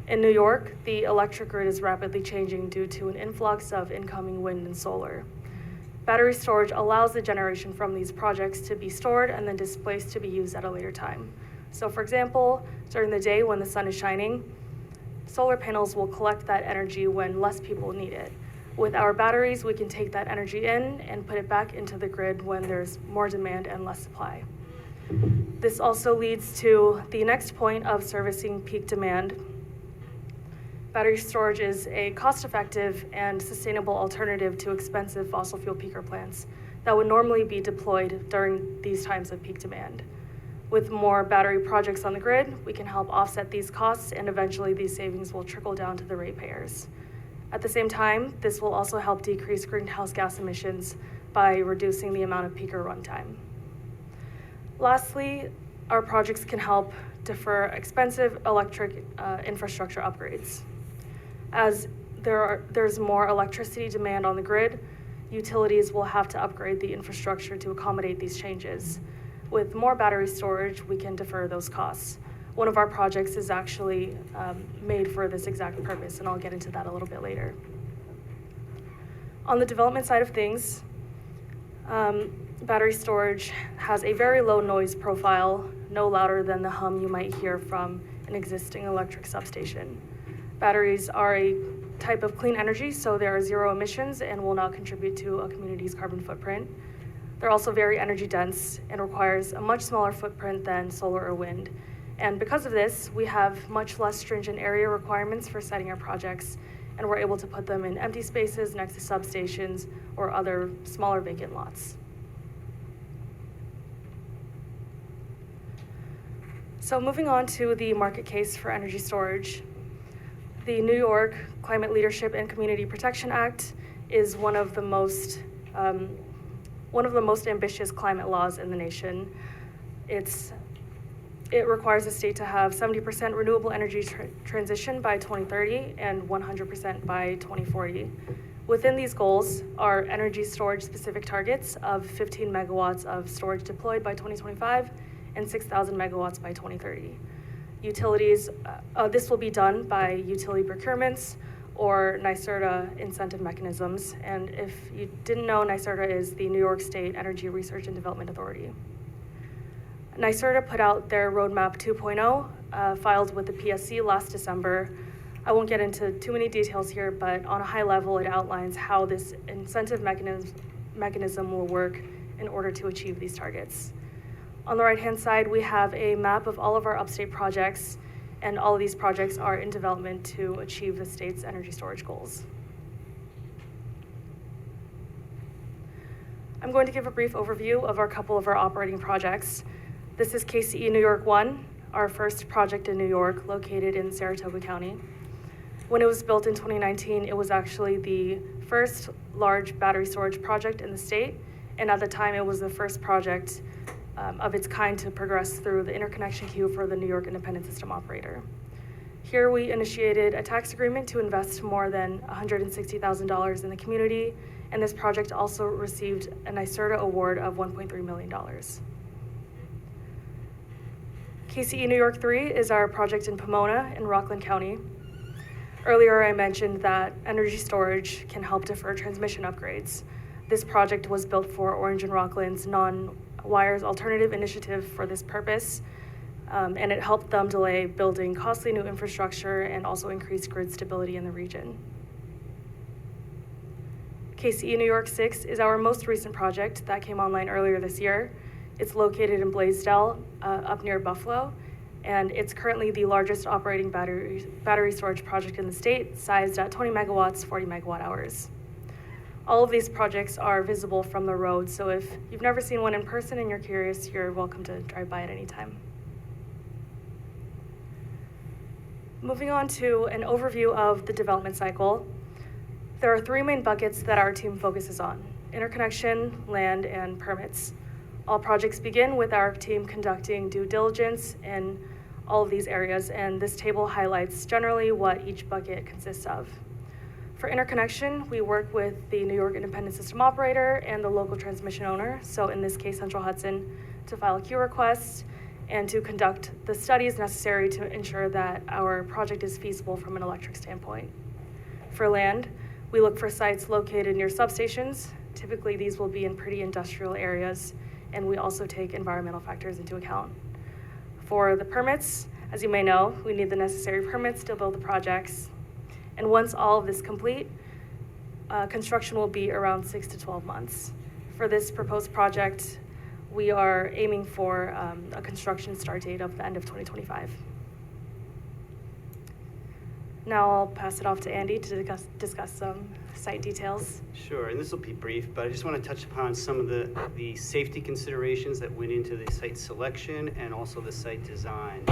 In New York, the electric grid is rapidly changing due to an influx of incoming wind and solar. Battery storage allows the generation from these projects to be stored and then displaced to be used at a later time. So for example, during the day when the sun is shining, solar panels will collect that energy when less people need it. With our batteries, we can take that energy in and put it back into the grid when there's more demand and less supply. This also leads to the next point of servicing peak demand. Battery storage is a cost-effective and sustainable alternative to expensive fossil fuel peaker plants that would normally be deployed during these times of peak demand. With more battery projects on the grid, we can help offset these costs, and eventually these savings will trickle down to the ratepayers. At the same time, this will also help decrease greenhouse gas emissions by reducing the amount of peaker runtime. Lastly, our projects can help defer expensive electric infrastructure upgrades. As there's more electricity demand on the grid, utilities will have to upgrade the infrastructure to accommodate these changes. With more battery storage, we can defer those costs. One of our projects is actually made for this exact purpose, and I'll get into that a little bit later. On the development side of things, battery storage has a very low noise profile, no louder than the hum you might hear from an existing electric substation. Batteries are a type of clean energy, so there are zero emissions and will not contribute to a community's carbon footprint. They're also very energy dense and requires a much smaller footprint than solar or wind. And because of this, we have much less stringent area requirements for siting our projects, and we're able to put them in empty spaces next to substations or other smaller vacant lots. So moving on to the market case for energy storage. The New York Climate Leadership and Community Protection Act is one of the most ambitious climate laws in the nation. It requires the state to have 70% renewable energy transition by 2030 and 100% by 2040. Within these goals are energy storage specific targets of 15 megawatts of storage deployed by 2025 and 6,000 megawatts by 2030. Utilities, this will be done by utility procurements or NYSERDA incentive mechanisms. And if you didn't know, NYSERDA is the New York State Energy Research and Development Authority. NYSERDA put out their Roadmap 2.0, filed with the PSC last December. I won't get into too many details here, but on a high level, it outlines how this incentive mechanism will work in order to achieve these targets. On the right-hand side, we have a map of all of our upstate projects, and all of these projects are in development to achieve the state's energy storage goals. I'm going to give a brief overview of a couple of our operating projects. This is KCE New York 1, our first project in New York, located in Saratoga County. When it was built in 2019, it was actually the first large battery storage project in the state, and at the time, it was the first project of its kind to progress through the interconnection queue for the New York Independent System Operator. Here, we initiated a tax agreement to invest more than $160,000 in the community, and this project also received a NYSERDA award of $1.3 million. KCE New York 3 is our project in Pomona in Rockland County. Earlier, I mentioned that energy storage can help defer transmission upgrades. This project was built for Orange and Rockland's non-wires alternative initiative for this purpose, and it helped them delay building costly new infrastructure and also increase grid stability in the region. KCE New York 6 is our most recent project that came online earlier this year. It's located in Blaisdell, up near Buffalo, and it's currently the largest operating battery storage project in the state, sized at 20 megawatts, 40 megawatt hours. All of these projects are visible from the road, so if you've never seen one in person and you're curious, you're welcome to drive by at any time. Moving on to an overview of the development cycle, there are three main buckets that our team focuses on: interconnection, land, and permits. All projects begin with our team conducting due diligence in all of these areas, and this table highlights generally what each bucket consists of. For interconnection, we work with the New York Independent System Operator and the local transmission owner, so in this case, Central Hudson, to file a queue request and to conduct the studies necessary to ensure that our project is feasible from an electric standpoint. For land, we look for sites located near substations. Typically, these will be in pretty industrial areas, and we also take environmental factors into account. For the permits, as you may know, we need the necessary permits to build the projects. And once all of this complete, construction will be around 6 to 12 months. For this proposed project, we are aiming for a construction start date of the end of 2025. Now I'll pass it off to Andy to discuss some site details. Sure, and this will be brief, but I just want to touch upon some of the safety considerations that went into the site selection and also the site design.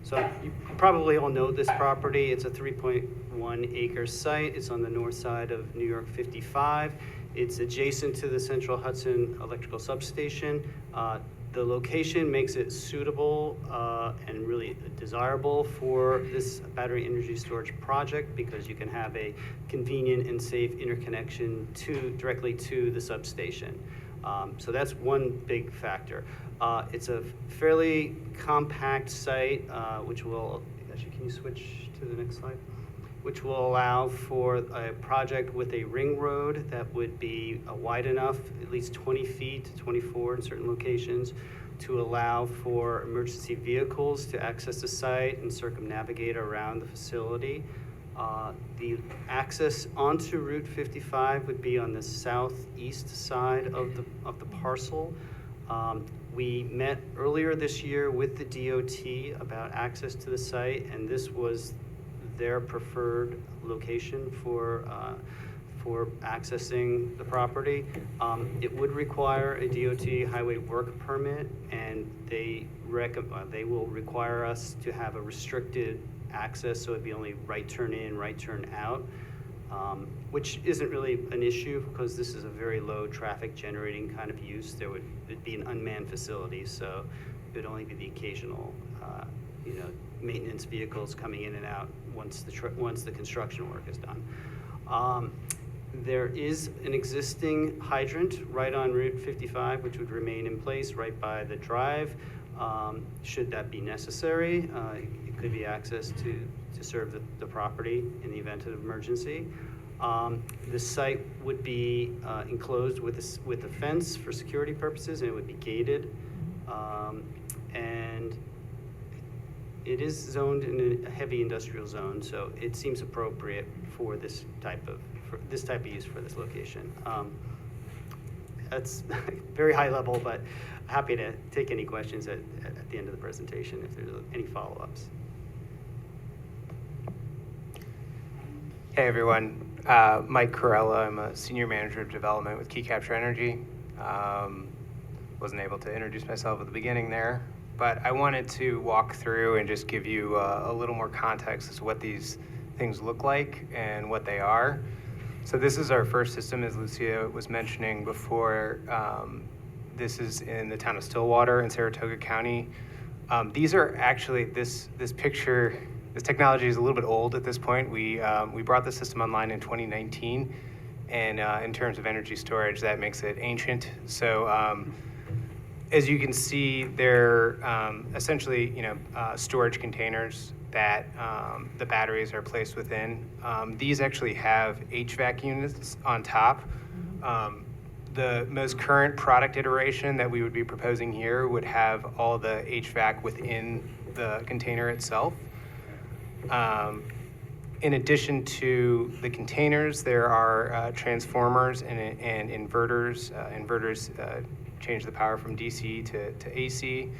So you probably all know this property. It's a 3.1 acre site. It's on the north side of New York 55. It's adjacent to the Central Hudson Electrical Substation. The location makes it suitable and really desirable for this battery energy storage project because you can have a convenient and safe interconnection directly to the substation. So that's one big factor. It's a fairly compact site, which will, actually, can you switch to the next slide? Which will allow for a project with a ring road that would be wide enough, at least 20 feet, 24 in certain locations, to allow for emergency vehicles to access the site and circumnavigate around the facility. The access onto Route 55 would be on the southeast side of the parcel. We met earlier this year with the DOT about access to the site, and this was their preferred location for accessing the property. It would require a DOT highway work permit, and they will require us to have a restricted access, so it'd be only right turn in, right turn out, which isn't really an issue because this is a very low traffic generating kind of use. It'd be an unmanned facility, so it would only be the occasional, maintenance vehicles coming in and out once the construction work is done. There is an existing hydrant right on Route 55, which would remain in place right by the drive. Should that be necessary, it could be accessed to serve the property in the event of emergency. The site would be enclosed with a fence for security purposes, and it would be gated. And it is zoned in a heavy industrial zone, so it seems appropriate for this type of use for this location. That's very high level, but happy to take any questions at the end of the presentation if there's any follow-ups. Hey everyone, Mike Corella. I'm a Senior Manager of Development with Key Capture Energy. Wasn't able to introduce myself at the beginning there, but I wanted to walk through and just give you a little more context as to what these things look like and what they are. So this is our first system, as Lucia was mentioning before. This is in the town of Stillwater in Saratoga County. These are actually, this picture, this technology is a little bit old at this point. We brought the system online in 2019, and in terms of energy storage, that makes it ancient. So as you can see, they're essentially storage containers that the batteries are placed within. These actually have HVAC units on top. The most current product iteration that we would be proposing here would have all the HVAC within the container itself. In addition to the containers, there are transformers and inverters. Inverters change the power from DC to AC.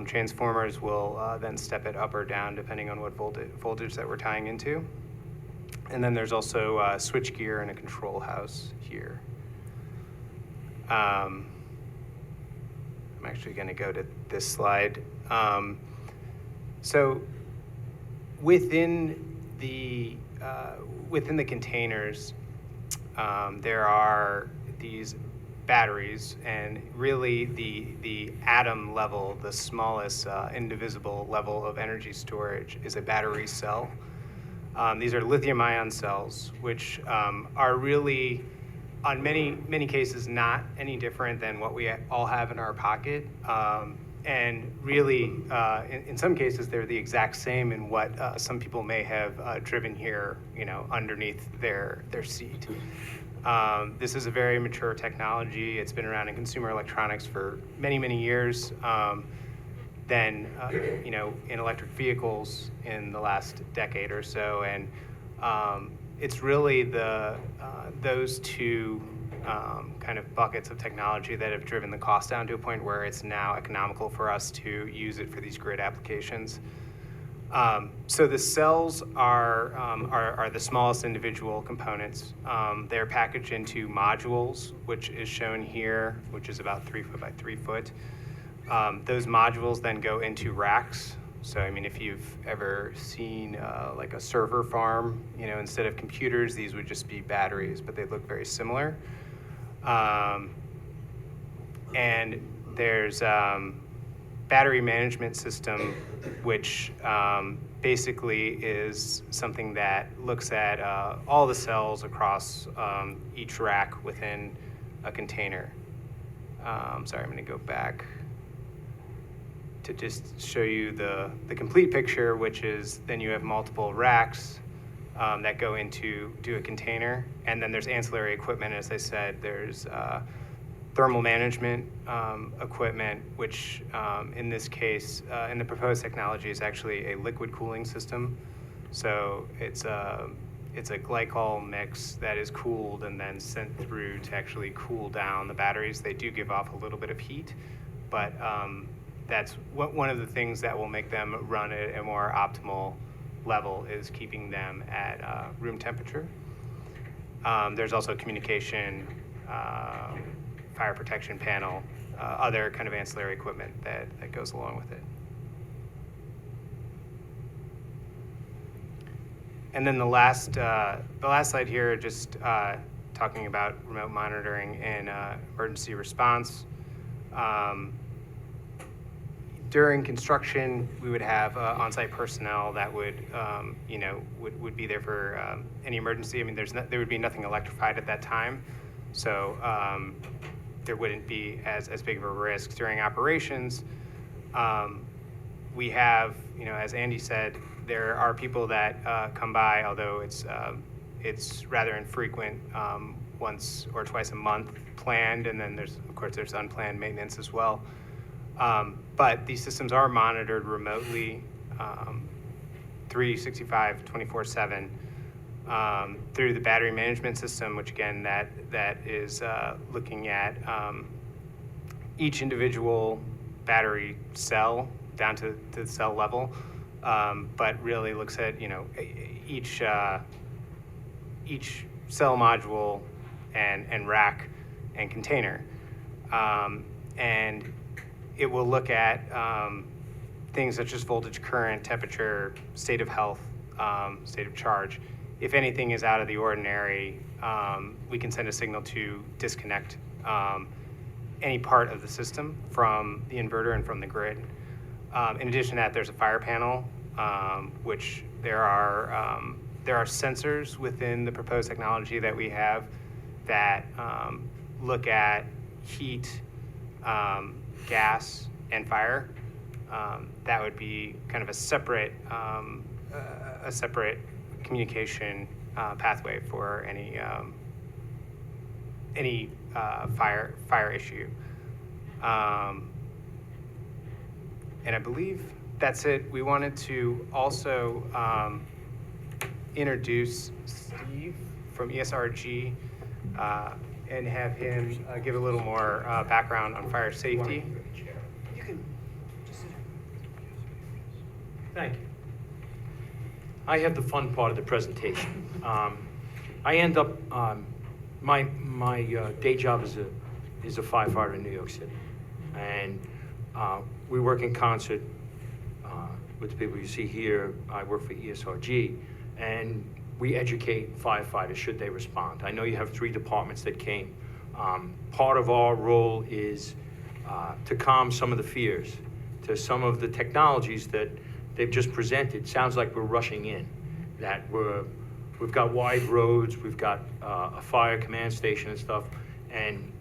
Transformers will then step it up or down depending on what voltage that we're tying into. And then there's also switch gear and a control house here. I'm actually going to go to this slide. So within the containers, there are these batteries, and really the atom level, the smallest indivisible level of energy storage is a battery cell. These are lithium-ion cells, which are really, on many cases, not any different than what we all have in our pocket. And really, in some cases, they're the exact same in what some people may have driven here, underneath their seat. This is a very mature technology. It's been around in consumer electronics for many years. Then, in electric vehicles in the last decade or so, and it's really those two kind of buckets of technology that have driven the cost down to a point where it's now economical for us to use it for these grid applications. So the cells are the smallest individual components. They're packaged into modules, which is shown here, which is about 3 foot by 3 foot. Those modules then go into racks. So, if you've ever seen like a server farm, instead of computers, these would just be batteries, but they look very similar. And there's battery management system, which basically is something that looks at all the cells across each rack within a container. Sorry, I'm going to go back to just show you the complete picture, which is then you have multiple racks that go into a container, and then there's ancillary equipment. As I said, there's thermal management equipment, which in this case, in the proposed technology, is actually a liquid cooling system. So it's a glycol mix that is cooled and then sent through to actually cool down the batteries. They do give off a little bit of heat, but that's one of the things that will make them run at a more optimal level is keeping them at room temperature. There's also communication, fire protection panel, other kind of ancillary equipment that goes along with it. And then the last slide here, just talking about remote monitoring and emergency response. During construction, we would have on-site personnel that would be there for any emergency. I mean, there would be nothing electrified at that time, so there wouldn't be as big of a risk during operations. We have, as Andy said, there are people that come by, although it's rather infrequent, once or twice a month planned, and then there's unplanned maintenance as well. But these systems are monitored remotely, 365, 24/7, through the battery management system, which again, that is looking at each individual battery cell down to the cell level, but really looks at each cell module and rack and container, and it will look at things such as voltage, current, temperature, state of health, state of charge. If anything is out of the ordinary, we can send a signal to disconnect any part of the system from the inverter and from the grid. In addition to that, there's a fire panel, which there are sensors within the proposed technology that we have that look at heat, gas, and fire. That would be kind of a separate communication pathway for any fire issue. And I believe that's it. We wanted to also introduce Steve from ESRG and have him give a little more background on fire safety. You can just sit. Thank you. I have the fun part of the presentation. I end up, my day job is a firefighter in New York City. And we work in concert with the people you see here. I work for ESRG, and we educate firefighters should they respond. I know you have 3 departments that came. Part of our role is to calm some of the fears, to some of the technologies that they've just presented. Sounds like we're rushing in, that we've got wide roads, we've got a fire command station and stuff, and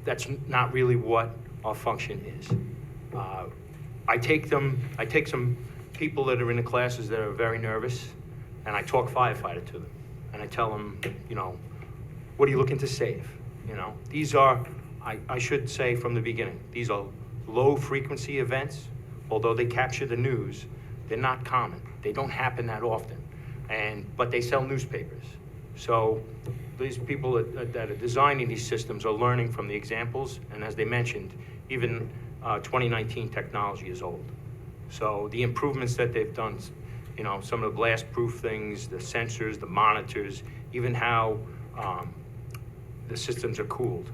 that's not really what our function is. I take some people that are in the classes that are very nervous, and I talk firefighter to them, and I tell them, what are you looking to save? These are, I should say from the beginning, these are low frequency events. Although they capture the news, they're not common. They don't happen that often, but they sell newspapers. So these people that are designing these systems are learning from the examples, and as they mentioned, even 2019 technology is old. So the improvements that they've done, some of the blast-proof things, the sensors, the monitors, even how the systems are cooled,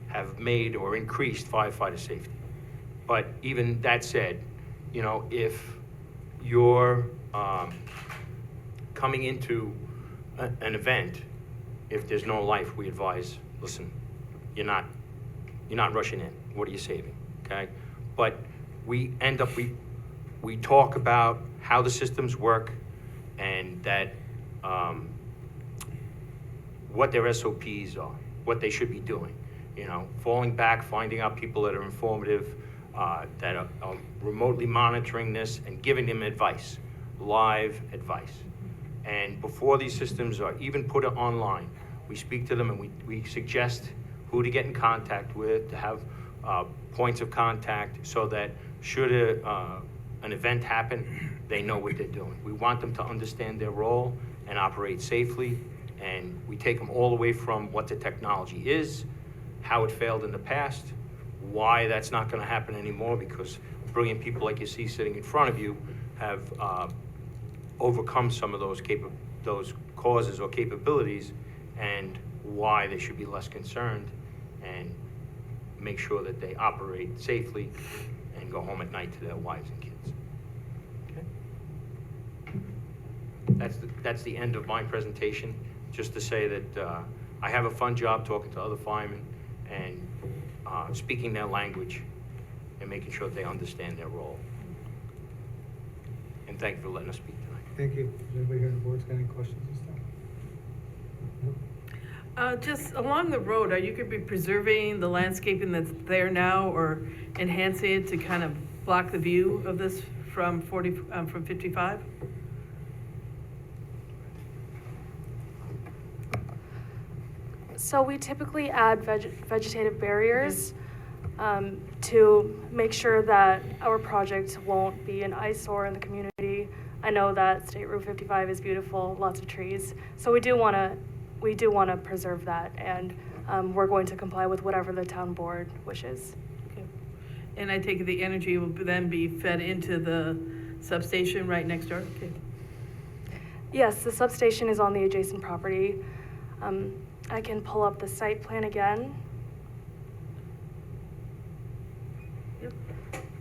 have made or increased firefighter safety. But even that said, if you're coming into an event, if there's no life, we advise, listen, you're not rushing in. What are you saving? Okay? But we talk about how the systems work and that what their SOPs are, what they should be doing. Falling back, finding out people that are informative, that are remotely monitoring this and giving them advice, live advice. And before these systems are even put online, we speak to them and we suggest who to get in contact with, to have points of contact, so that should an event happen, they know what they're doing. We want them to understand their role and operate safely, and we take them all the way from what the technology is, how it failed in the past, why that's not going to happen anymore, because brilliant people like you see sitting in front of you have overcome some of those causes or capabilities, and why they should be less concerned and make sure that they operate safely and go home at night to their wives and kids. Okay? That's the end of my presentation. Just to say that I have a fun job talking to other firemen and speaking their language and making sure that they understand their role. And thank you for letting us speak tonight. Thank you. Does anybody here on the board's got any questions and stuff? No? Just along the road, are you going to be preserving the landscaping that's there now or enhancing it to kind of block the view of this from 55? So we typically add vegetative barriers to make sure that our project won't be an eyesore in the community. I know that State Route 55 is beautiful, lots of trees. So we do want to preserve that, and we're going to comply with whatever the town board wishes. Okay. And I take it the energy will then be fed into the substation right next door? Okay. Yes, the substation is on the adjacent property. I can pull up the site plan again. Yep.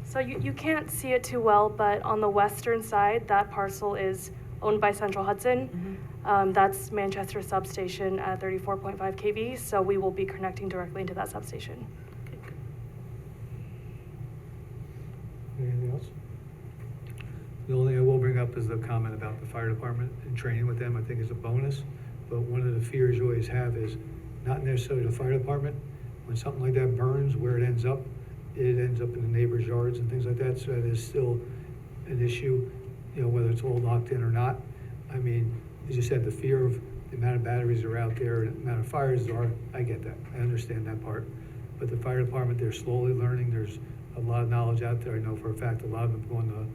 So you can't see it too well, but on the western side, that parcel is owned by Central Hudson. Mm-hmm. That's Manchester substation at 34.5 kV, so we will be connecting directly into that substation. Okay, good. Anything else? The only thing I will bring up is the comment about the fire department and training with them, I think is a bonus. But one of the fears you always have is not necessarily the fire department. When something like that burns, where it ends up in the neighbors' yards and things like that. So that is still an issue, whether it's all locked in or not. I mean, as you said, the fear of the amount of batteries that are out there and the amount of fires there are, I get that. I understand that part. But the fire department, they're slowly learning. There's a lot of knowledge out there. I know for a fact a lot of them have gone to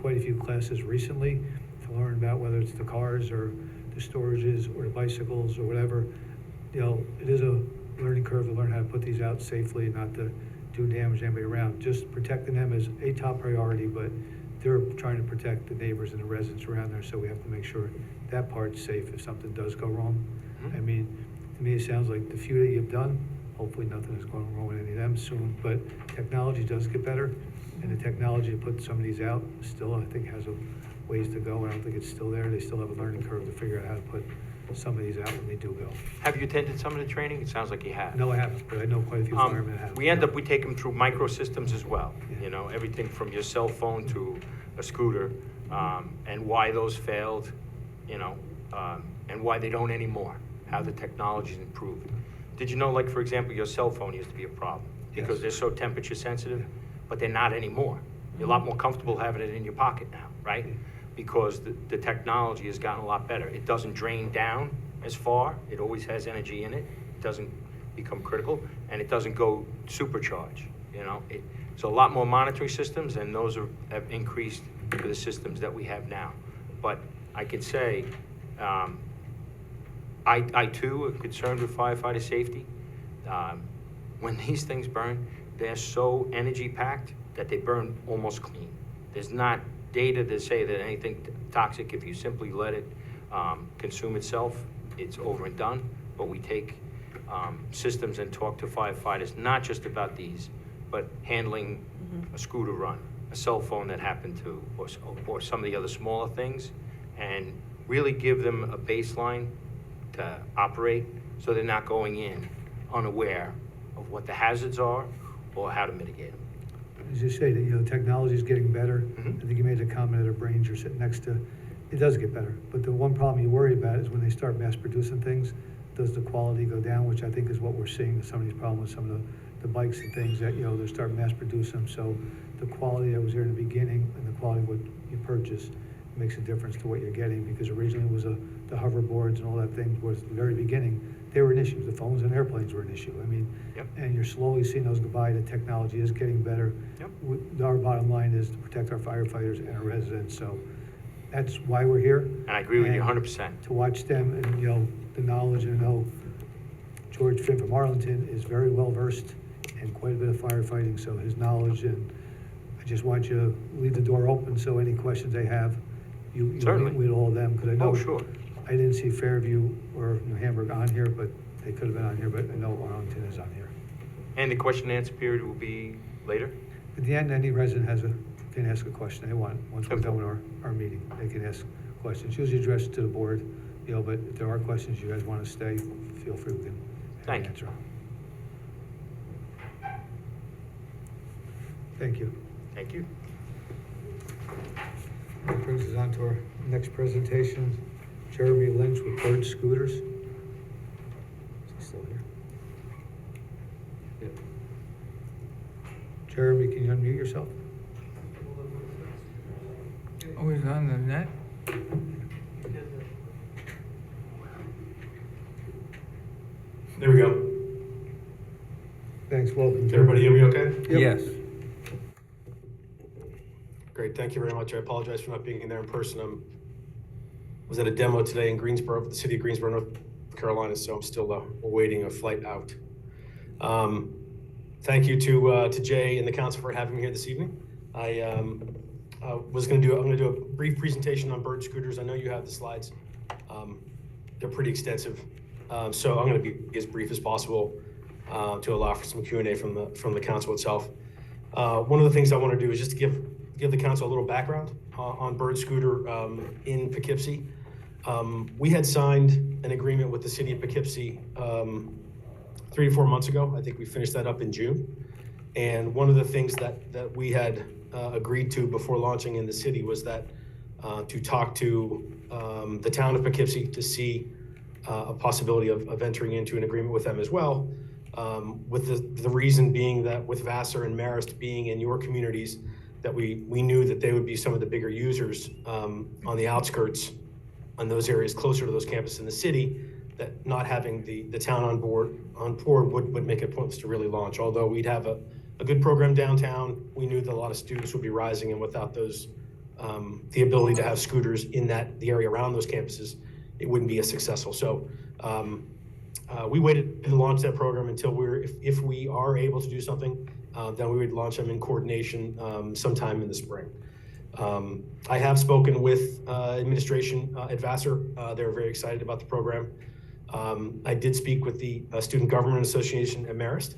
quite a few classes recently to learn about whether it's the cars or the storages or the bicycles or whatever. It is a learning curve to learn how to put these out safely and not to do damage to anybody around. Just protecting them is a top priority, but they're trying to protect the neighbors and the residents around there, so we have to make sure that part's safe if something does go wrong. I mean, to me, it sounds like the few that you've done, hopefully nothing is going wrong with any of them soon, but technology does get better, and the technology to put some of these out still, I think, has a ways to go. I don't think it's still there. They still have a learning curve to figure out how to put some of these out when they do go. Have you attended some of the training? It sounds like you have. No, I haven't, but I know quite a few firemen have. We take them through microsystems as well. Everything from your cell phone to a scooter, and why those failed, and why they don't anymore, how the technology's improved. Did you know, like, for example, your cell phone used to be a problem because they're so temperature sensitive, but they're not anymore. You're a lot more comfortable having it in your pocket now, right? Because the technology has gotten a lot better. It doesn't drain down as far. It always has energy in it. It doesn't become critical, and it doesn't go supercharge. So a lot more monitoring systems, and those have increased for the systems that we have now. But I could say, I too am concerned with firefighter safety. When these things burn, they're so energy packed that they burn almost clean. There's not data to say that anything toxic, if you simply let it consume itself, it's over and done. But we take systems and talk to firefighters, not just about these, but handling a scooter run, a cell phone that happened to, or some of the other smaller things, and really give them a baseline to operate so they're not going in unaware of what the hazards are or how to mitigate them. As you say, that technology is getting better. I think you made a comment that our brains are sitting next to. It does get better, but the one problem you worry about is when they start mass producing things, does the quality go down? Which I think is what we're seeing with some of these problems, with some of the bikes and things that they're starting to mass produce them. So the quality that was there in the beginning and the quality of what you purchase makes a difference to what you're getting, because originally it was the hoverboards and all that thing was the very beginning. they were an issue. The phones and airplanes were an issue. I mean, Yep. and you're slowly seeing those goodbye. The technology is getting better. Yep. Our bottom line is to protect our firefighters and our residents, so that's why we're here. And I agree with you And 100%. To watch them and, you know, the knowledge, and know George Finn from Arlington is very well versed in quite a bit of firefighting, so his knowledge, and I just want you to leave the door open, so any questions they have, you Certainly. meet with all of them, because I know. Oh, sure. I didn't see Fairview or New Hamburg on here, but they could have been on here, but I know Arlington is on here. And the question and answer period will be later? At the end, any resident can ask a question they want. Once we're done with our meeting, they can ask questions, usually addressed to the board, you know, but if there are questions you guys want to stay, feel free, we can Thank you. answer. Thank you. Thank you. That brings us on to our next presentation, Jeremy Lynch with Bird Scooters. Is he still here? Yep. Jeremy, can you unmute yourself? Oh, he's on the net? There we go. Thanks, welcome. Can everybody hear me okay? Yep. Yes. Great, thank you very much. I apologize for not being in there in person. I was at a demo today in Greensboro, for the city of Greensboro, North Carolina, so I'm still awaiting a flight out. Thank you to Jay and the council for having me here this evening. I'm gonna do a brief presentation on Bird Scooters. I know you have the slides. They're pretty extensive. So I'm gonna be as brief as possible to allow for some Q&A from the council itself. One of the things I want to do is just to give the council a little background on Bird Scooter in Poughkeepsie. We had signed an agreement with the city of Poughkeepsie 3 to 4 months ago. I think we finished that up in June. And one of the things that we had agreed to before launching in the city was that to talk to the town of Poughkeepsie to see a possibility of entering into an agreement with them as well. With the reason being that with Vassar and Marist being in your communities, that we knew that they would be some of the bigger users on the outskirts, on those areas closer to those campuses in the city, that not having the town on board would make it pointless to really launch. Although we'd have a good program downtown, we knew that a lot of students would be rising, and without those, the ability to have scooters in the area around those campuses, it wouldn't be as successful. So we waited to launch that program until if we are able to do something, then we would launch them in coordination sometime in the spring. I have spoken with administration at Vassar. They're very excited about the program. I did speak with the Student Government Association at Marist.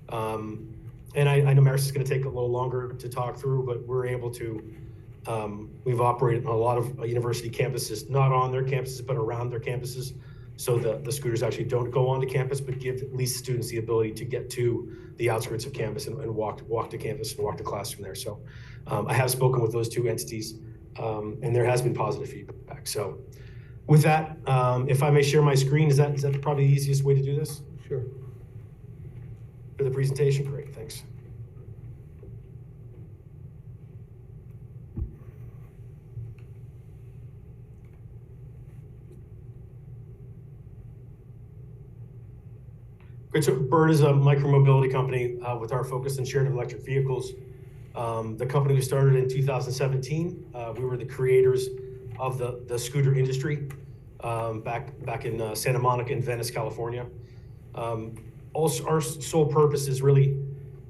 And I know Marist is going to take a little longer to talk through, but we're able to, we've operated on a lot of university campuses, not on their campuses, but around their campuses. So the scooters actually don't go onto campus, but give at least students the ability to get to the outskirts of campus and walk to campus and walk to class from there. So I have spoken with those two entities, and there has been positive feedback. So with that, if I may share my screen, is that probably the easiest way to do this? Sure. For the presentation? Great, thanks. Great, so Bird is a micromobility company with our focus on shared electric vehicles. The company was started in 2017. We were the creators of the scooter industry back in Santa Monica and Venice, California. Also, our sole purpose is really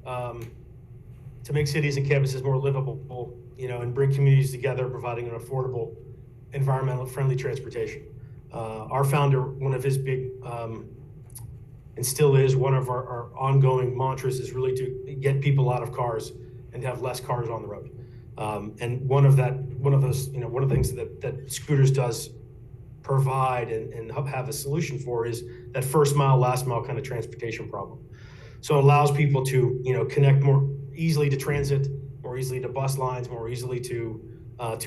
to make cities and campuses more livable, and bring communities together, providing an affordable, environmentally friendly transportation. Our founder, one of his big and still is one of our ongoing mantras, is really to get people out of cars and have less cars on the road. And one of the things that scooters does provide and have a solution for is that first mile, last mile kind of transportation problem. So it allows people to, connect more easily to transit, more easily to bus lines, more easily to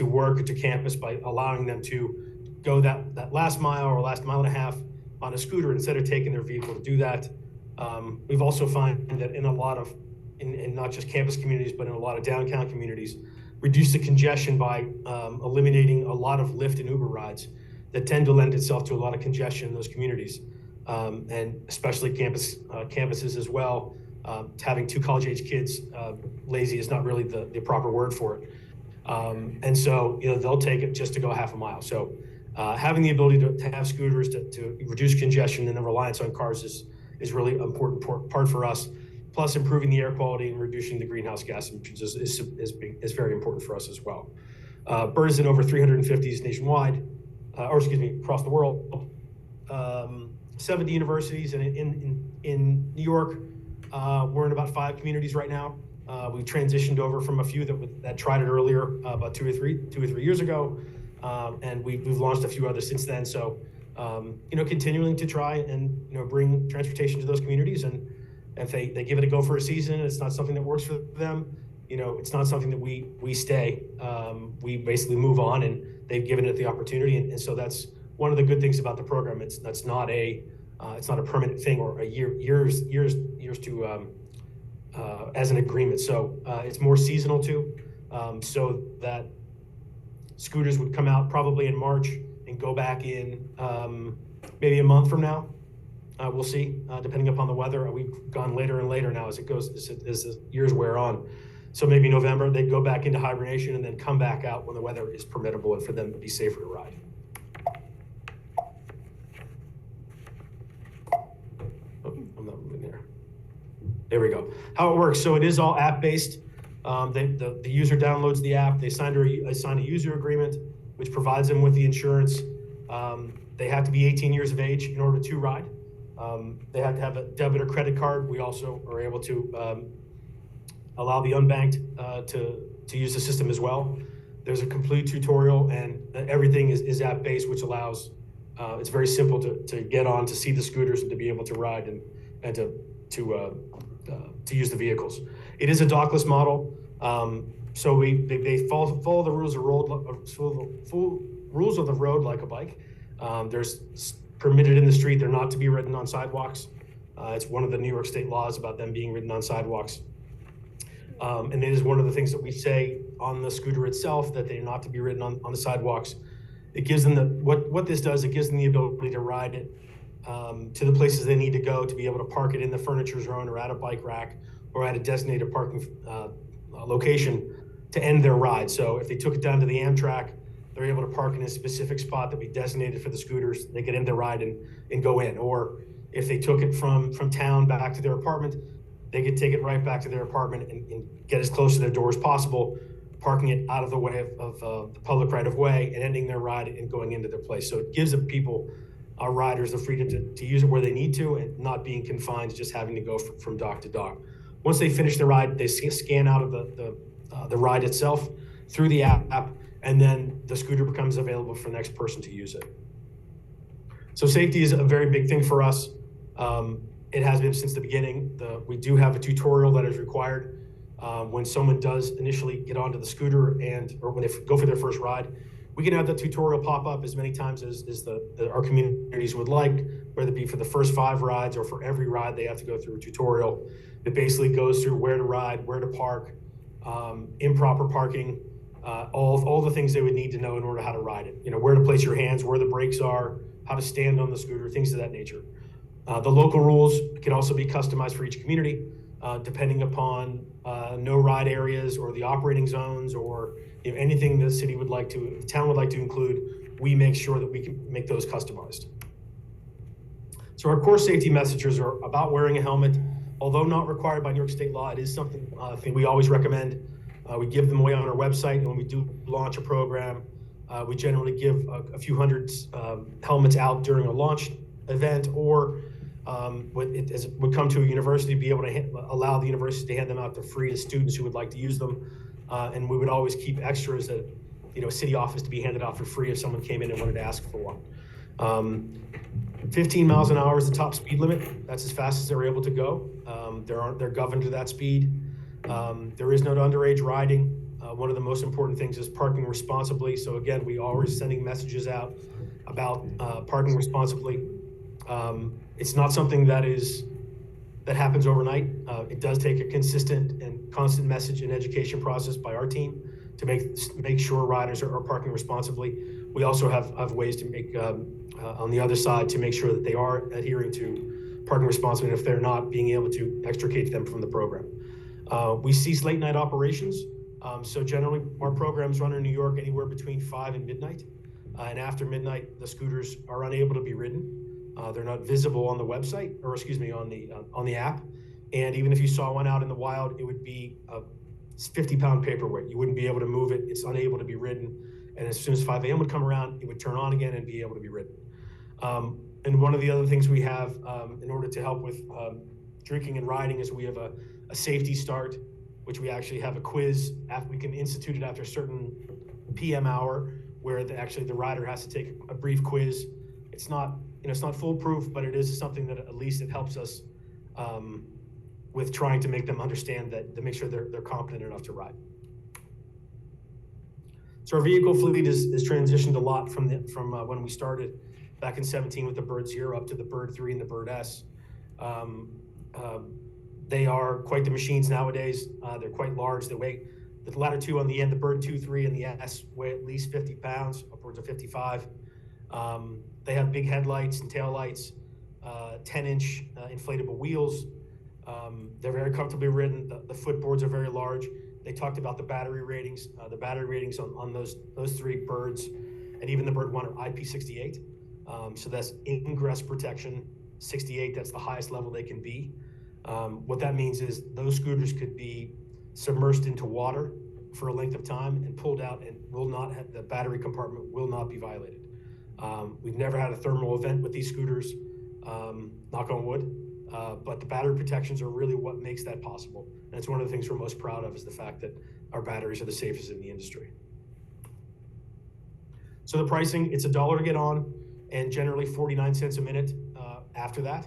work or to campus by allowing them to go that last mile or last mile and a half on a scooter instead of taking their vehicle to do that. We've also found that in not just campus communities, but in a lot of downtown communities, reduce the congestion by eliminating a lot of Lyft and Uber rides that tend to lend itself to a lot of congestion in those communities. and especially campuses as well. Having two college-age kids, lazy is not really the proper word for it. And so, they'll take it just to go half a mile. So having the ability to have scooters to reduce congestion and the reliance on cars is really an important part for us. Plus, improving the air quality and reducing the greenhouse gas emissions is very important for us as well. Bird is in over 350s nationwide, across the world. 70 universities, and in New York, we're in about 5 communities right now. We transitioned over from a few that tried it earlier, about two or three years ago, and we've launched a few others since then. So, continuing to try and bring transportation to those communities, and if they give it a go for a season, it's not something that works for them. It's not something that we stay. We basically move on, and they've given it the opportunity, and so that's one of the good things about the program. It's not a permanent thing or a years to as an agreement. So it's more seasonal too, so that scooters would come out probably in March and go back in maybe a month from now. We'll see, depending upon the weather. We've gone later and later now as the years wear on. So maybe November, they'd go back into hibernation and then come back out when the weather is permittable and for them to be safer to ride. Oh, I'm not moving there. There we go. How it works. So it is all app-based. The user downloads the app. They sign a user agreement, which provides them with the insurance. They have to be 18 years of age in order to ride. They have to have a debit or credit card. We also are able to allow the unbanked to use the system as well. There's a complete tutorial, and everything is app-based, which allows, it's very simple to get on, to see the scooters, and to be able to ride and to use the vehicles. It is a dockless model, so they follow the rules of the road like a bike. There's permitted in the street. They're not to be ridden on sidewalks. It's one of the New York State laws about them being ridden on sidewalks. And it is one of the things that we say on the scooter itself, that they're not to be ridden on the sidewalks. It gives them what this does, it gives them the ability to ride it to the places they need to go, to be able to park it in the furniture zone or at a bike rack or at a designated parking location to end their ride. So if they took it down to the Amtrak, they're able to park in a specific spot that we designated for the scooters. They could end their ride and go in. Or if they took it from town back to their apartment, they could take it right back to their apartment and get as close to their door as possible, parking it out of the way of the public right-of-way and ending their ride and going into their place. So it gives the people, our riders, the freedom to use it where they need to and not being confined to just having to go from dock to dock. Once they finish the ride, they scan out of the ride itself through the app, and then the scooter becomes available for the next person to use it. So safety is a very big thing for us. It has been since the beginning. We do have a tutorial that is required when someone does initially get onto the scooter or when they go for their first ride. We can have that tutorial pop up as many times as our communities would like, whether it be for the first 5 rides or for every ride, they have to go through a tutorial that basically goes through where to ride, where to park, improper parking, all the things they would need to know in order how to ride it. Where to place your hands, where the brakes are, how to stand on the scooter, things of that nature. The local rules can also be customized for each community, depending upon no ride areas or the operating zones or anything the town would like to include. We make sure that we can make those customized. So our core safety messages are about wearing a helmet. Although not required by New York State law, it is something I think we always recommend. We give them away on our website, and when we do launch a program, we generally give a few hundred helmets out during a launch event, or as it would come to a university, be able to allow the university to hand them out for free to students who would like to use them. And we would always keep extras at city office to be handed out for free if someone came in and wanted to ask for one. 15 miles an hour is the top speed limit. That's as fast as they're able to go. They're governed to that speed. There is no underage riding. One of the most important things is parking responsibly. So again, we are always sending messages out about parking responsibly. It's not something that happens overnight. It does take a consistent and constant message and education process by our team to make sure riders are parking responsibly. We also have ways to make, on the other side, to make sure that they are adhering to parking responsibly, and if they're not, being able to extricate them from the program. We cease late night operations. So generally, our programs run in New York anywhere between 5 and midnight. And after midnight, the scooters are unable to be ridden. They're not visible on the website, or excuse me, on the app. And even if you saw one out in the wild, it would be a 50-pound paperweight. You wouldn't be able to move it. It's unable to be ridden. And as soon as 5 a.m. would come around, it would turn on again and be able to be ridden. And one of the other things we have in order to help with drinking and riding is we have a safety start, which we actually have a quiz. We can institute it after a certain PM hour, where the rider has to take a brief quiz. It's not foolproof, but it is something that at least it helps us with trying to make them understand that, to make sure they're competent enough to ride. So our vehicle fleet is transitioned a lot from when we started back in 17 with the Bird Zero up to the Bird 3 and the Bird S. They are quite the machines nowadays. They're quite large. They weigh, the latter two on the end, the Bird 2, 3, and the S weigh at least 50 pounds, upwards of 55. They have big headlights and taillights, 10-inch inflatable wheels. They're very comfortably ridden. The footboards are very large. They talked about the battery ratings. The battery ratings on those three Birds, and even the Bird 1, are IP68. So that's ingress protection 68. That's the highest level they can be. What that means is those scooters could be submersed into water for a length of time and pulled out, and the battery compartment will not be violated. We've never had a thermal event with these scooters, knock on wood, but the battery protections are really what makes that possible. And it's one of the things we're most proud of, is the fact that our batteries are the safest in the industry. So the pricing, it's $1 to get on, and generally 49 cents a minute after that.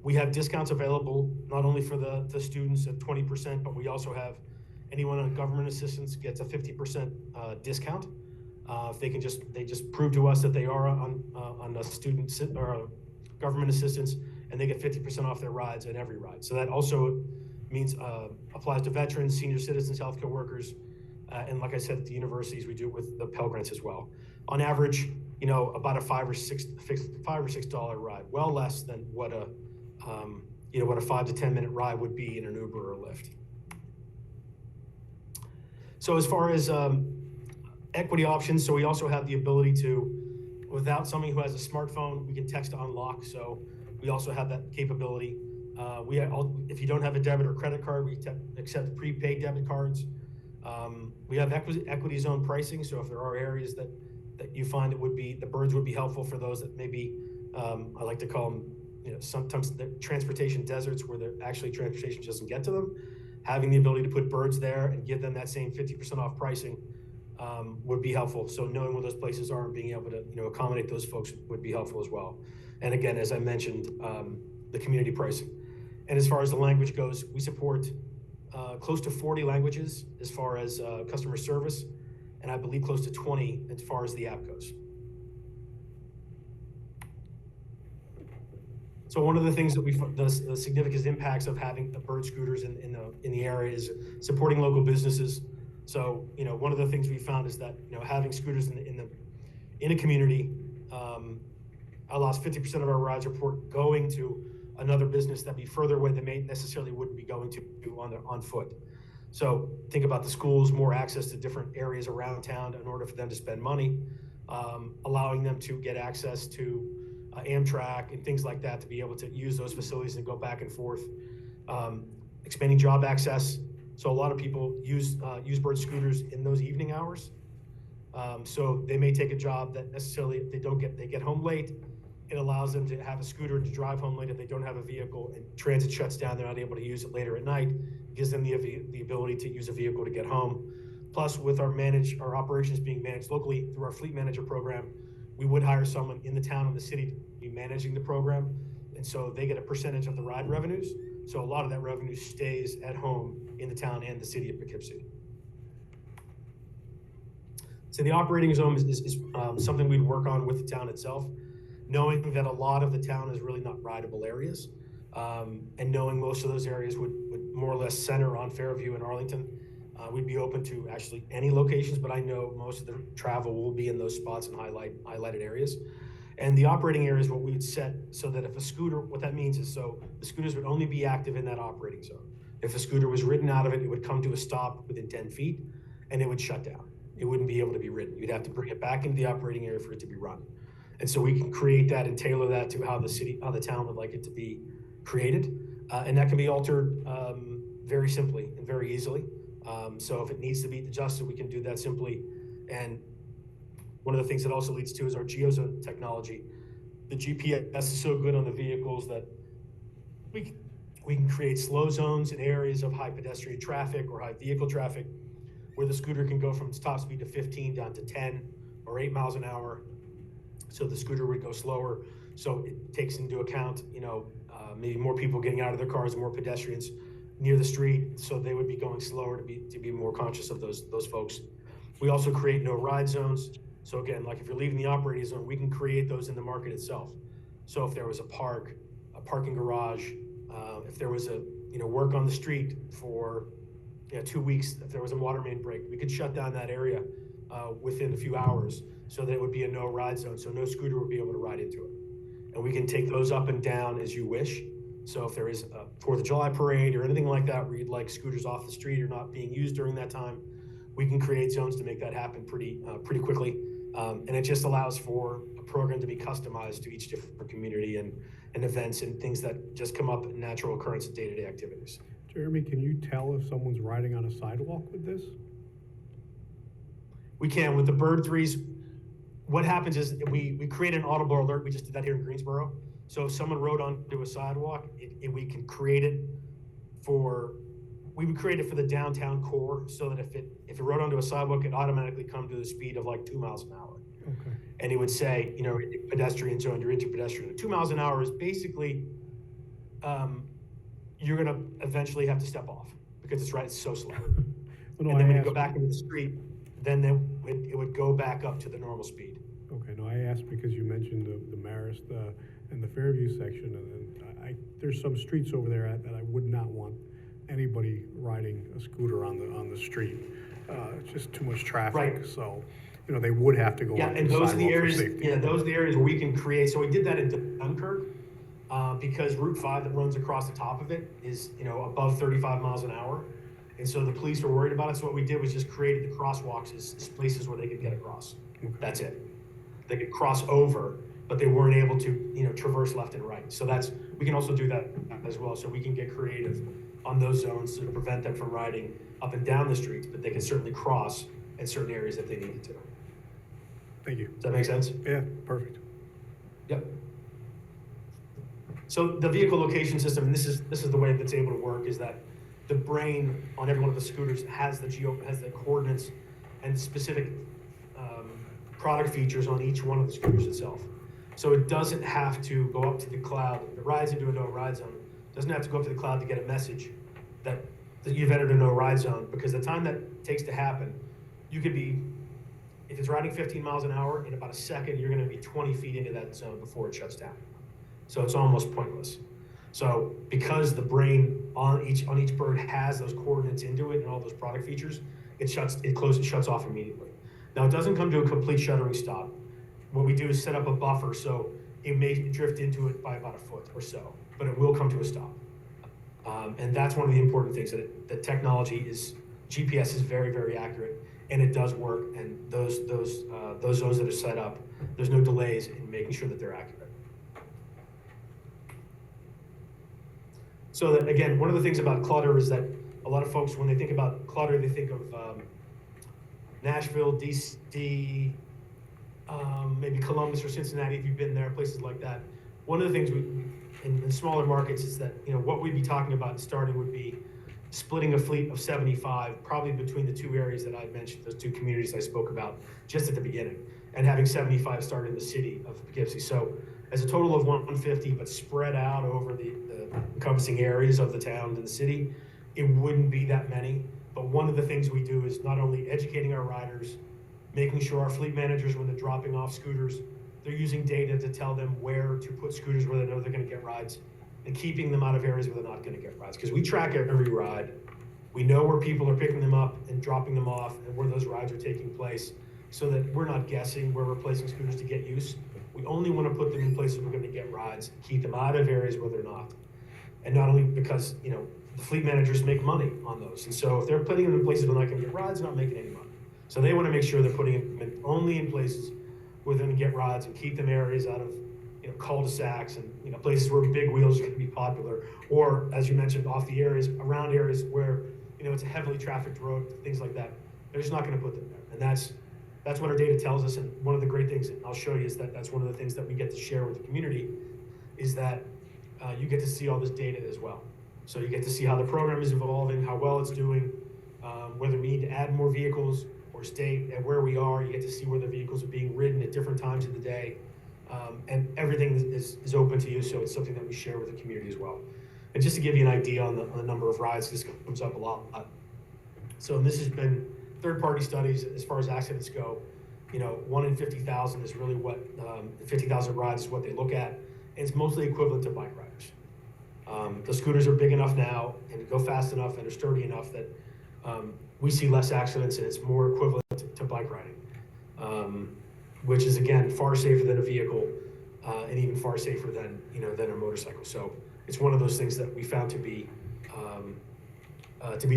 We have discounts available not only for the students at 20%, but we also have anyone on government assistance gets a 50% discount. If they just prove to us that they are on a student or government assistance, and they get 50% off their rides at every ride. So that also means applies to veterans, senior citizens, healthcare workers, and like I said, at the universities, we do it with the Pell Grants as well. On average, about a $5 or $6 ride, well less than what a 5 to 10 minute ride would be in an Uber or a Lyft. So as far as equity options, so we also have the ability to, without somebody who has a smartphone, we can text to unlock. So we also have that capability. If you don't have a debit or credit card, we accept prepaid debit cards. We have equity zone pricing. So if there are areas that you find the Birds would be helpful for those that maybe, I like to call them, sometimes the transportation deserts, where transportation doesn't get to them. Having the ability to put Birds there and give them that same 50% off pricing would be helpful. So knowing where those places are and being able to accommodate those folks would be helpful as well. And again, as I mentioned, the community pricing. And as far as the language goes, we support close to 40 languages as far as customer service, and I believe close to 20 as far as the app goes. So one of the things that the significant impacts of having the Bird scooters in the area is supporting local businesses. So one of the things we found is that having scooters in a community allows 50% of our rides report going to another business that'd be further away than they necessarily wouldn't be going to on foot. So think about the schools, more access to different areas around town in order for them to spend money, allowing them to get access to Amtrak and things like that, to be able to use those facilities and go back and forth, expanding job access. So a lot of people use Bird scooters in those evening hours. So they may take a job that necessarily they get home late. It allows them to have a scooter to drive home late if they don't have a vehicle, and transit shuts down, they're not able to use it later at night. It gives them the ability to use a vehicle to get home. Plus, with our operations being managed locally through our fleet manager program, we would hire someone in the town and the city to be managing the program. And so they get a percentage of the ride revenues. So a lot of that revenue stays at home in the town and the city of Poughkeepsie. So the operating zone is something we'd work on with the town itself, knowing that a lot of the town is really not rideable areas, and knowing most of those areas would more or less center on Fairview and Arlington. We'd be open to actually any locations, but I know most of the travel will be in those spots and highlighted areas. And the operating area is what we would set so that if a scooter, what that means is, so the scooters would only be active in that operating zone. If a scooter was ridden out of it, it would come to a stop within 10 feet and it would shut down. It wouldn't be able to be ridden. You'd have to bring it back into the operating area for it to be run. And so we can create that and tailor that to how the town would like it to be created. And that can be altered very simply and very easily. So if it needs to be adjusted, we can do that simply. And one of the things that also leads to is our GeoZone technology. The GPS is so good on the vehicles that we can create slow zones in areas of high pedestrian traffic or high vehicle traffic where the scooter can go from its top speed to 15 down to 10 or 8 miles an hour. So the scooter would go slower. So it takes into account, maybe more people getting out of their cars and more pedestrians near the street. So they would be going slower to be more conscious of those folks. We also create no ride zones. So again, like if you're leaving the operating zone, we can create those in the market itself. So if there was a parking garage, if there was work on the street for 2 weeks, if there was a water main break, we could shut down that area within a few hours so that it would be a no ride zone. So no scooter would be able to ride into it. And we can take those up and down as you wish. So if there is a 4th of July parade or anything like that where you'd like scooters off the street or not being used during that time, we can create zones to make that happen pretty quickly. And it just allows for a program to be customized to each different community and events and things that just come up in natural occurrence of day-to-day activities. Jeremy, can you tell if someone's riding on a sidewalk with this? We can. With the Bird Threes, what happens is we create an audible alert. We just did that here in Greensboro. So if someone rode onto a sidewalk, we can create it we would create it for the downtown core so that if it rode onto a sidewalk, it automatically come to the speed of like 2 miles an hour. Okay. And it would say, pedestrian zone, you're into pedestrian. 2 miles an hour is basically, you're gonna eventually have to step off because it's so slow. Well, no, and then when you go asked- back into the street, then it would go back up to the normal speed. Okay, no, I asked because you mentioned the Marist and the Fairview section, and there's some streets over there that I would not want anybody riding a scooter on the street. It's just too much traffic, Right. so, they would have to go Yeah, onto and the those are the sidewalk for areas. safety. Yeah, those are the areas where we can create. So we did that in Dunkirk because Route 5 that runs across the top of it is above 35 miles an hour, and so the police were worried about it. So what we did was just created the crosswalks as places where they could get across. That's it. They could cross over, but they weren't able to traverse left and right. So we can also do that as well. So we can get creative on those zones to prevent them from riding up and down the streets, but they can certainly cross in certain areas if they needed to. Thank you. Does that make sense? Yeah, perfect. Yep. So the vehicle location system, and this is the way that's able to work, is that the brain on every one of the scooters has the coordinates and specific product features on each one of the scooters itself. So it doesn't have to go up to the cloud. If it rides into a no ride zone, it doesn't have to go up to the cloud to get a message that you've entered a no ride zone, because the time that takes to happen, you could be, if it's riding 15 miles an hour, in about a second, you're gonna be 20 feet into that zone before it shuts down. So it's almost pointless. So because the brain on each bird has those coordinates into it and all those product features, it shuts off immediately. Now it doesn't come to a complete shuttering stop. What we do is set up a buffer so it may drift into it by about a foot or so, but it will come to a stop. And that's one of the important things, that technology GPS is very, very accurate, and it does work. And those zones that are set up, there's no delays in making sure that they're accurate. So that, again, one of the things about clutter is that a lot of folks, when they think about clutter, they think of Nashville, DC, maybe Columbus or Cincinnati, if you've been there, places like that. One of the things in smaller markets is that, what we'd be talking about starting would be splitting a fleet of 75, probably between the two areas that I mentioned, those two communities I spoke about just at the beginning, and having 75 start in the city of Poughkeepsie. So as a total of 150, but spread out over the encompassing areas of the town and the city, it wouldn't be that many. But one of the things we do is not only educating our riders, making sure our fleet managers, when they're dropping off scooters, they're using data to tell them where to put scooters where they know they're going to get rides, and keeping them out of areas where they're not going to get rides. Because we track every ride We know where people are picking them up and dropping them off and where those rides are taking place, so that we're not guessing where we're placing scooters to get use. We only want to put them in places we're going to get rides, keep them out of areas where they're not. And not only because, you know, the fleet managers make money on those. And so if they're putting them in places where they're not going to get rides, they're not making any money. So they want to make sure they're putting them only in places where they're going to get rides and keep them areas out of, you know, cul-de-sacs and, you know, places where big wheels are going to be popular. Or, as you mentioned, off the areas, around areas where, you know, it's a heavily trafficked road, things like that. They're just not going to put them there. And that's what our data tells us. And one of the great things that I'll show you is that that's one of the things that we get to share with the community, is that you get to see all this data as well. So you get to see how the program is evolving, how well it's doing, whether we need to add more vehicles or stay at where we are. You get to see where the vehicles are being ridden at different times of the day. And everything is open to you, so it's something that we share with the community as well. And just to give you an idea on the number of rides, this comes up a lot. So this has been third-party studies as far as accidents go. You know, 1 in 50,000 is really what, 50,000 rides is what they look at. And it's mostly equivalent to bike riders. The scooters are big enough now and go fast enough and are sturdy enough that we see less accidents, and it's more equivalent to bike riding, which is, again, far safer than a vehicle, and even far safer than, you know, than a motorcycle. So it's one of those things that we found to be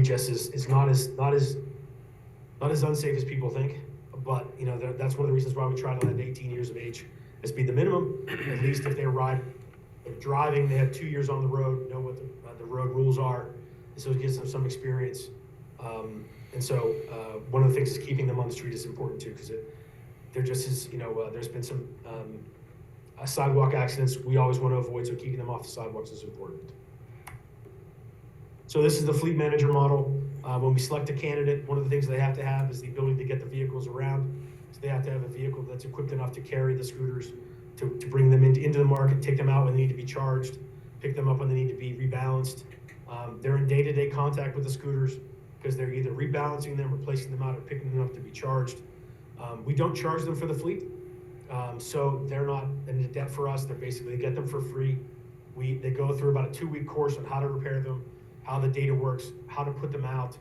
just as not as unsafe as people think. But, you know, that's one of the reasons why we try to let 18 years of age as be the minimum. At least if they're driving, they have 2 years on the road, know what the road rules are, and so it gives them some experience. And so one of the things is keeping them on the street is important too, because they're just as, you know, there's been some sidewalk accidents we always want to avoid, so keeping them off the sidewalks is important. So this is the fleet manager model. When we select a candidate, one of the things they have to have is the ability to get the vehicles around. So they have to have a vehicle that's equipped enough to carry the scooters, to bring them into the market, take them out when they need to be charged, pick them up when they need to be rebalanced. They're in day-to-day contact with the scooters because they're either rebalancing them, replacing them out, or picking them up to be charged. We don't charge them for the fleet, so they're not in debt for us. They're basically, they get them for free. They go through about a 2-week course on how to repair them, how the data works, how to put them out,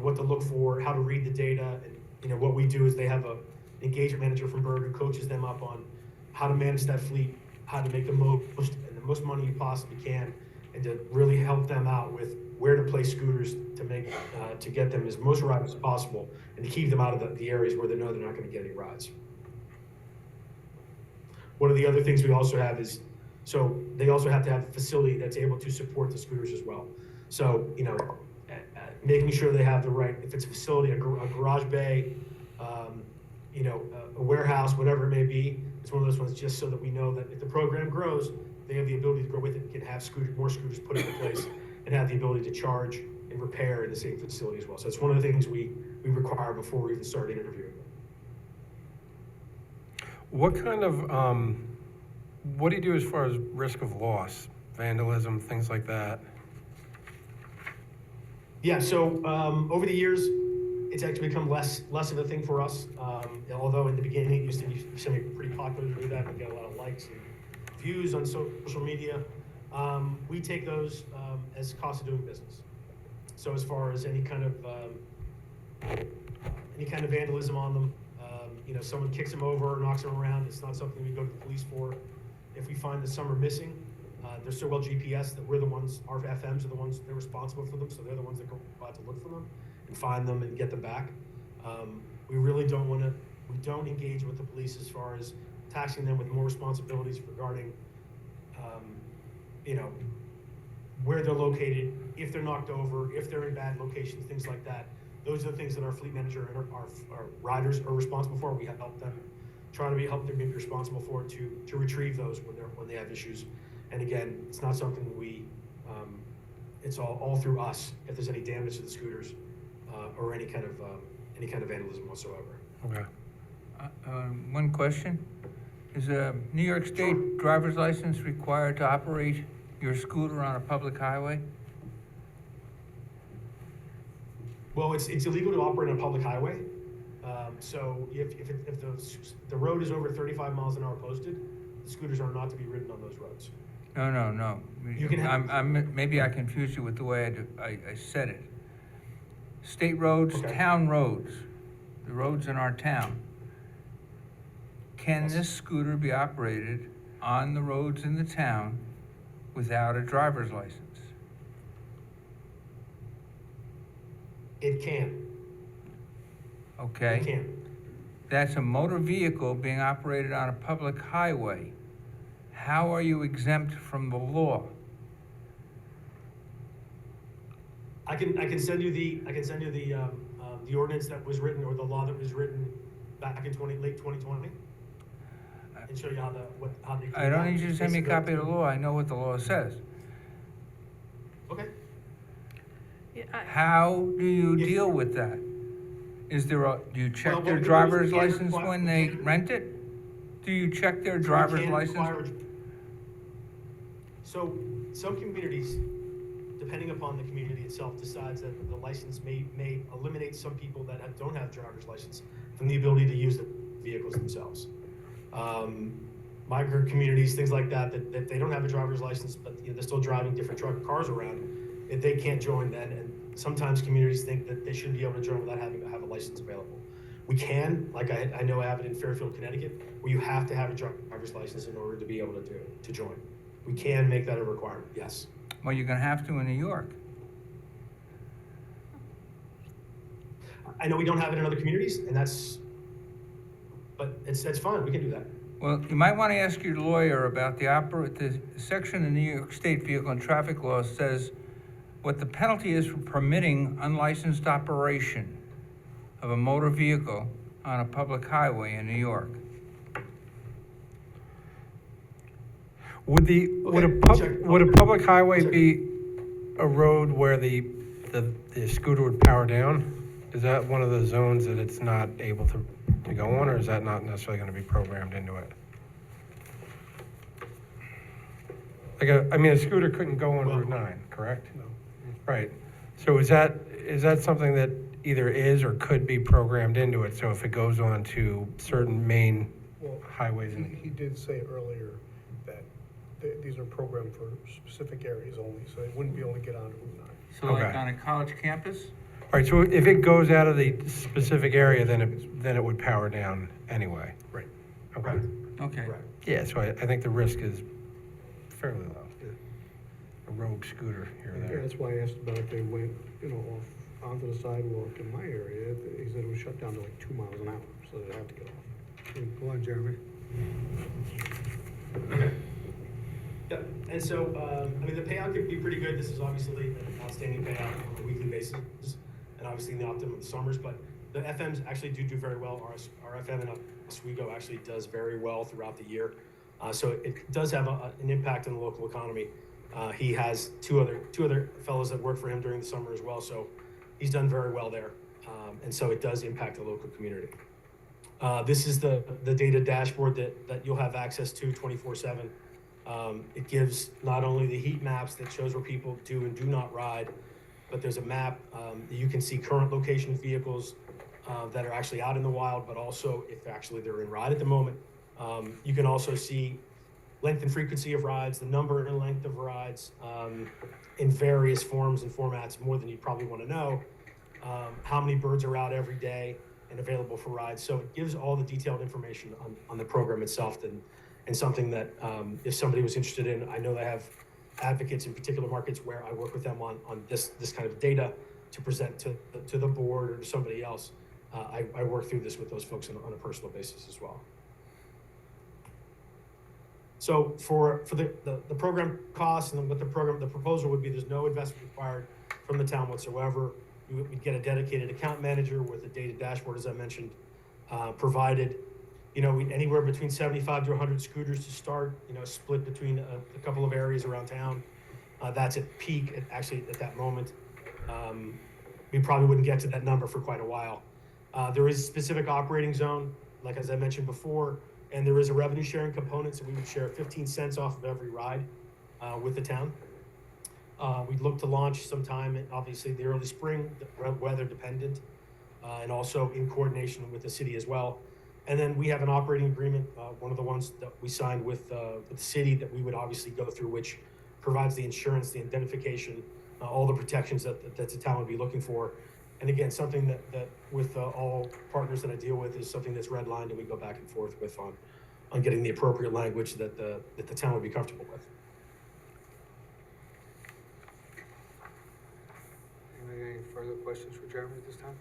what to look for, how to read the data. And, you know, what we do is they have an engagement manager from Bird who coaches them up on how to manage that fleet, how to make the most money you possibly can, and to really help them out with where to place scooters to get them as most rides as possible, and to keep them out of the areas where they know they're not going to get any rides. One of the other things we also have is, so they also have to have a facility that's able to support the scooters as well. So, you know, making sure they have the right, if it's a facility, a garage bay, you know, a warehouse, whatever it may be, it's one of those ones just so that we know that if the program grows, they have the ability to grow with it and can have more scooters put into place and have the ability to charge and repair in the same facility as well. So it's one of the things we require before we even start interviewing. What kind of, what do you do as far as risk of loss, vandalism, things like that? Yeah, so over the years, it's actually become less of a thing for us. Although in the beginning, it used to be pretty popular to do that and get a lot of likes and views on social media. We take those as cost of doing business. So as far as any kind of vandalism on them, you know, someone kicks them over or knocks them around, it's not something we go to the police for. If we find that some are missing, they're so well GPS that we're the ones, our FMs are the ones, they're responsible for them, so they're the ones that go out to look for them and find them and get them back. We really don't engage with the police as far as taxing them with more responsibilities regarding, you know, where they're located, if they're knocked over, if they're in bad locations, things like that. Those are the things that our fleet manager and our riders are responsible for. We help them, help them be responsible for to retrieve those when they have issues. And again, it's not something it's all through us if there's any damage to the scooters or any kind of vandalism whatsoever. Okay. One question. Is a New York State driver's license required to operate your scooter on a public highway? Well, it's illegal to operate on a public highway. So if the road is over 35 miles an hour posted, the scooters are not to be ridden on those roads. No. You can have, maybe I confused you with the way I said it. State roads, Okay. town roads, the roads in our town. Can Yes. this scooter be operated on the roads in the town without a driver's license? It can. Okay? It can. That's a motor vehicle being operated on a public highway. How are you exempt from the law? I can send you the the ordinance that was written, or the law that was written back in late 2020, and show you how they. I don't need you to send me a copy of the law, I know what the law says. Okay. Yeah, How do you deal with that? Is there do you check Well, their what we do is driver's we can't license require- when we they can't- rent it? Do you check their So we driver's can't license? require- So some communities, depending upon the community itself, decides that the license may eliminate some people that don't have driver's license from the ability to use the vehicles themselves. Migrant communities, things like that they don't have a driver's license, but they're still driving different cars around, if they can't join then, and sometimes communities think that they shouldn't be able to join without having to have a license available. We can, like I know I have it in Fairfield, Connecticut, where you have to have a driver's license in order to be able to join. We can make that a requirement, yes. Well, you're gonna have to in New York. I know we don't have it in other communities, and but that's fine, we can do that. Well, you might want to ask your lawyer about the section of the New York State Vehicle and Traffic Law says what the penalty is for permitting unlicensed operation of a motor vehicle on a public highway in New York. Would would a public highway be a road where the scooter would power down? Is that one of the zones that it's not able to go on, or is that not necessarily gonna be programmed into it? Like a scooter couldn't go on Route 9, correct? No. Right. So is that something that either is or could be programmed into it? So if it goes on to certain main Well, highways and he did say earlier that these are programmed for specific areas only, so they wouldn't be able to get onto Route 9. So like Okay. on a college campus? All right, so if it goes out of the specific area, then it would power down anyway. Right. Okay. Okay. Yeah, so I think the risk is fairly low. A rogue scooter here or Yeah, there. that's why I asked about if they went, off onto the sidewalk in my area. He said it was shut down to like 2 miles an hour, so they'd have to get off. Go on, Jeremy. Yeah, and so, the payout could be pretty good. This is obviously an outstanding payout on a weekly basis, and obviously in the optimum of the summers, but the FMs actually do very well. Our FM in Oswego actually does very well throughout the year. So it does have an impact on the local economy. He has two other fellows that work for him during the summer as well, so he's done very well there. And so it does impact the local community. This is the data dashboard that you'll have access to 24/7. It gives not only the heat maps that shows where people do and do not ride, but there's a map that you can see current location of vehicles that are actually out in the wild, but also if actually they're in ride at the moment. You can also see length and frequency of rides, the number and length of rides in various forms and formats, more than you probably want to know. How many birds are out every day and available for rides. So it gives all the detailed information on the program itself, and something that if somebody was interested in, I know they have advocates in particular markets where I work with them on this kind of data to present to the board or to somebody else. I work through this with those folks on a personal basis as well. So for the program costs and what the proposal would be, there's no investment required from the town whatsoever. We'd get a dedicated account manager with a data dashboard, as I mentioned, provided. Anywhere between 75 to 100 scooters to start, split between a couple of areas around town. That's at peak, at that moment. We probably wouldn't get to that number for quite a while. There is a specific operating zone, like as I mentioned before, and there is a revenue sharing component, so we would share 15 cents off of every ride with the town. We'd look to launch sometime in, obviously, the early spring, weather dependent, and also in coordination with the city as well. And then we have an operating agreement, one of the ones that we signed with the city that we would obviously go through, which provides the insurance, the identification, all the protections that the town would be looking for. And again, something that with all partners that I deal with is something that's redlined and we go back and forth with on getting the appropriate language that the town would be comfortable with. Any further questions for Jeremy at this time?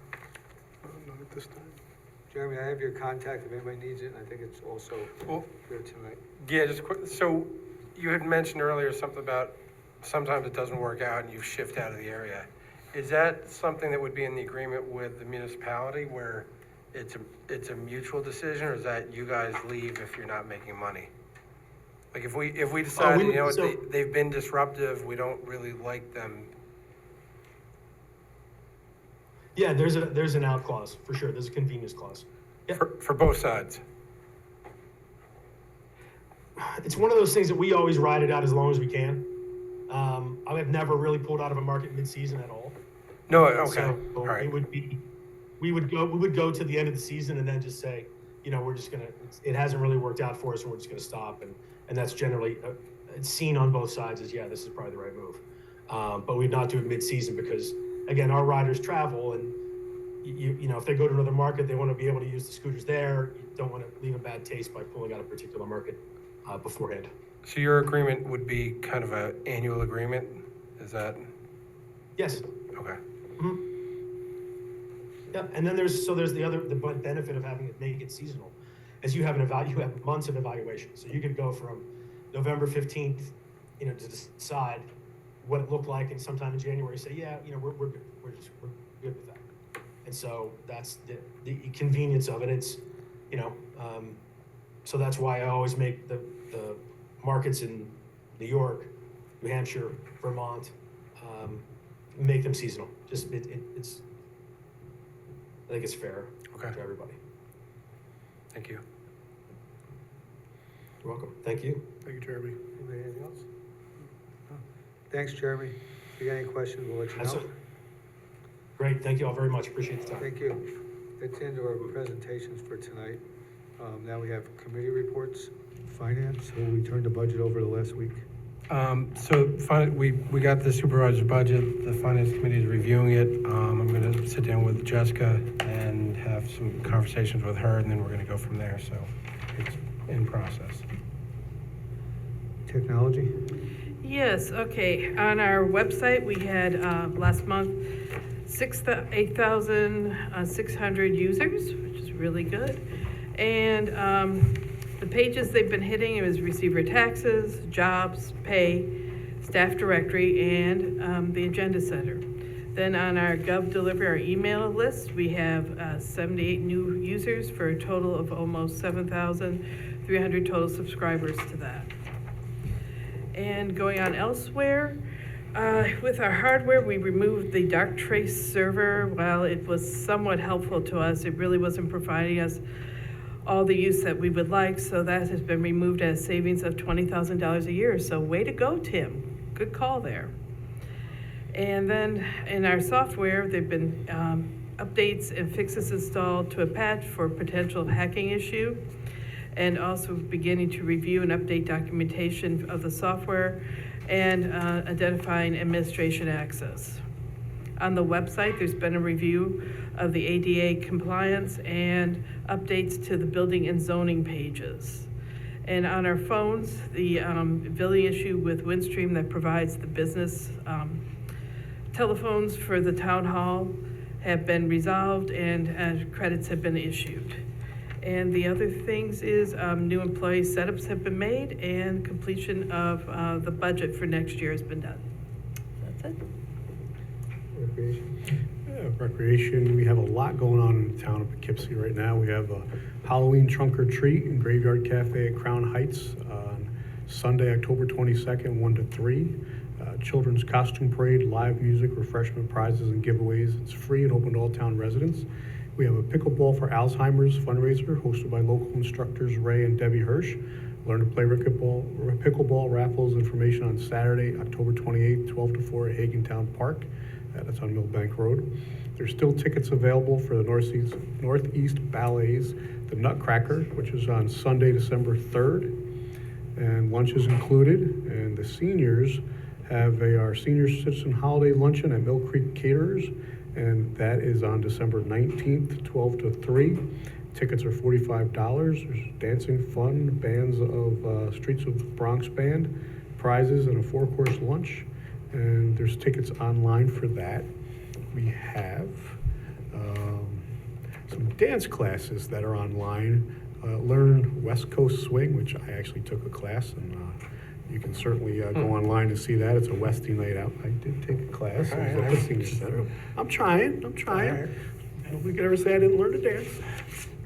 Not at this time. Jeremy, I have your contact if anybody needs it, and I think it's also here tonight. Yeah, just quick, so you had mentioned earlier something about sometimes it doesn't work out and you shift out of the area. Is that something that would be in the agreement with the municipality where it's a mutual decision, or is that you guys leave if you're not making money? Like if we decide, you know what, they've been disruptive, we don't really like them. Yeah, there's an out clause, for sure. There's a convenience clause. Yeah. For both sides? It's one of those things that we always ride it out as long as we can. I have never really pulled out of a market mid-season at all. No, okay, So all right. we would go to the end of the season and then just say, you know, it hasn't really worked out for us and we're just gonna stop. And that's generally, it's seen on both sides as, yeah, this is probably the right move. But we'd not do it mid-season because, again, our riders travel and you know, if they go to another market, they want to be able to use the scooters there. You don't want to leave a bad taste by pulling out a particular market beforehand. So your agreement would be kind of an annual agreement? Is that? Yes. Okay. Mm-hmm. Yeah, and then there's the benefit of having it make it seasonal, as you have you have months of evaluation. So you could go from November 15th, you know, to decide what it looked like, and sometime in January say, yeah, you know, we're good. We're good with that. And so that's the convenience of it. It's, you know, so that's why I always make the markets in New York, New Hampshire, Vermont, make them seasonal. Just it's, I think it's fair to everybody. Thank you. You're welcome. Thank you. Thank you, Jeremy. Anybody, anything else? No. Thanks, Jeremy. If you got any questions, we'll let you know. Great. Thank you all very much. Appreciate the time. Thank you. That's the end of our presentations for tonight. Now we have committee reports, finance, so we turned the budget over the last week. We got the supervisor's budget, the finance committee is reviewing it. I'm gonna sit down with Jessica and have some conversations with her, and then we're gonna go from there, so it's in process. Technology? Yes, okay. On our website, we had last month 8,600 users, which is really good. And the pages they've been hitting is receiver taxes, jobs, pay, staff directory, and the agenda center. Then on our Gov Delivery, our email list, we have 78 new users for a total of almost 7,300 total subscribers to that. And going on elsewhere, with our hardware, we removed the Darktrace server. While it was somewhat helpful to us, it really wasn't providing us all the use that we would like, so that has been removed at a savings of $20,000 a year. So way to go, Tim. Good call there. And then in our software, there've been updates and fixes installed to a patch for potential hacking issue, and also beginning to review and update documentation of the software and identifying administration access. On the website, there's been a review of the ADA compliance and updates to the building and zoning pages. And on our phones, the billing issue with Windstream that provides the business telephones for the town hall have been resolved, and credits have been issued. And the other things is new employee setups have been made, and completion of the budget for next year has been done. That's it. Recreation? Yeah, recreation, we have a lot going on in the town of Poughkeepsie right now. We have a Halloween trunk or treat in Graveyard Cafe at Crown Heights on Sunday, October 22nd, 1 to 3. Children's costume parade, live music, refreshment, prizes, and giveaways. It's free and open to all town residents. We have a pickleball for Alzheimer's fundraiser hosted by local instructors Ray and Debbie Hirsch. Learn to play pickleball raffles information on Saturday, October 28th, 12 to 4 at Hagentown Park. That's on Millbank Road. There's still tickets available for the Northeast Ballets, the Nutcracker, which is on Sunday, December 3rd. And lunch is included. And the seniors have our senior citizen holiday luncheon at Mill Creek Caterers. and that is on December 19th, 12 to 3. Tickets are $45. There's dancing, fun, bands of Streets of Bronx Band, prizes, and a 4-course lunch. And there's tickets online for that. We have some dance classes that are online. Learn West Coast Swing, which I actually took a class, and you can certainly go online to see that. It's a Westie night out. I did take a class. I was at the senior center. I'm trying. Nobody could ever say I didn't learn to dance.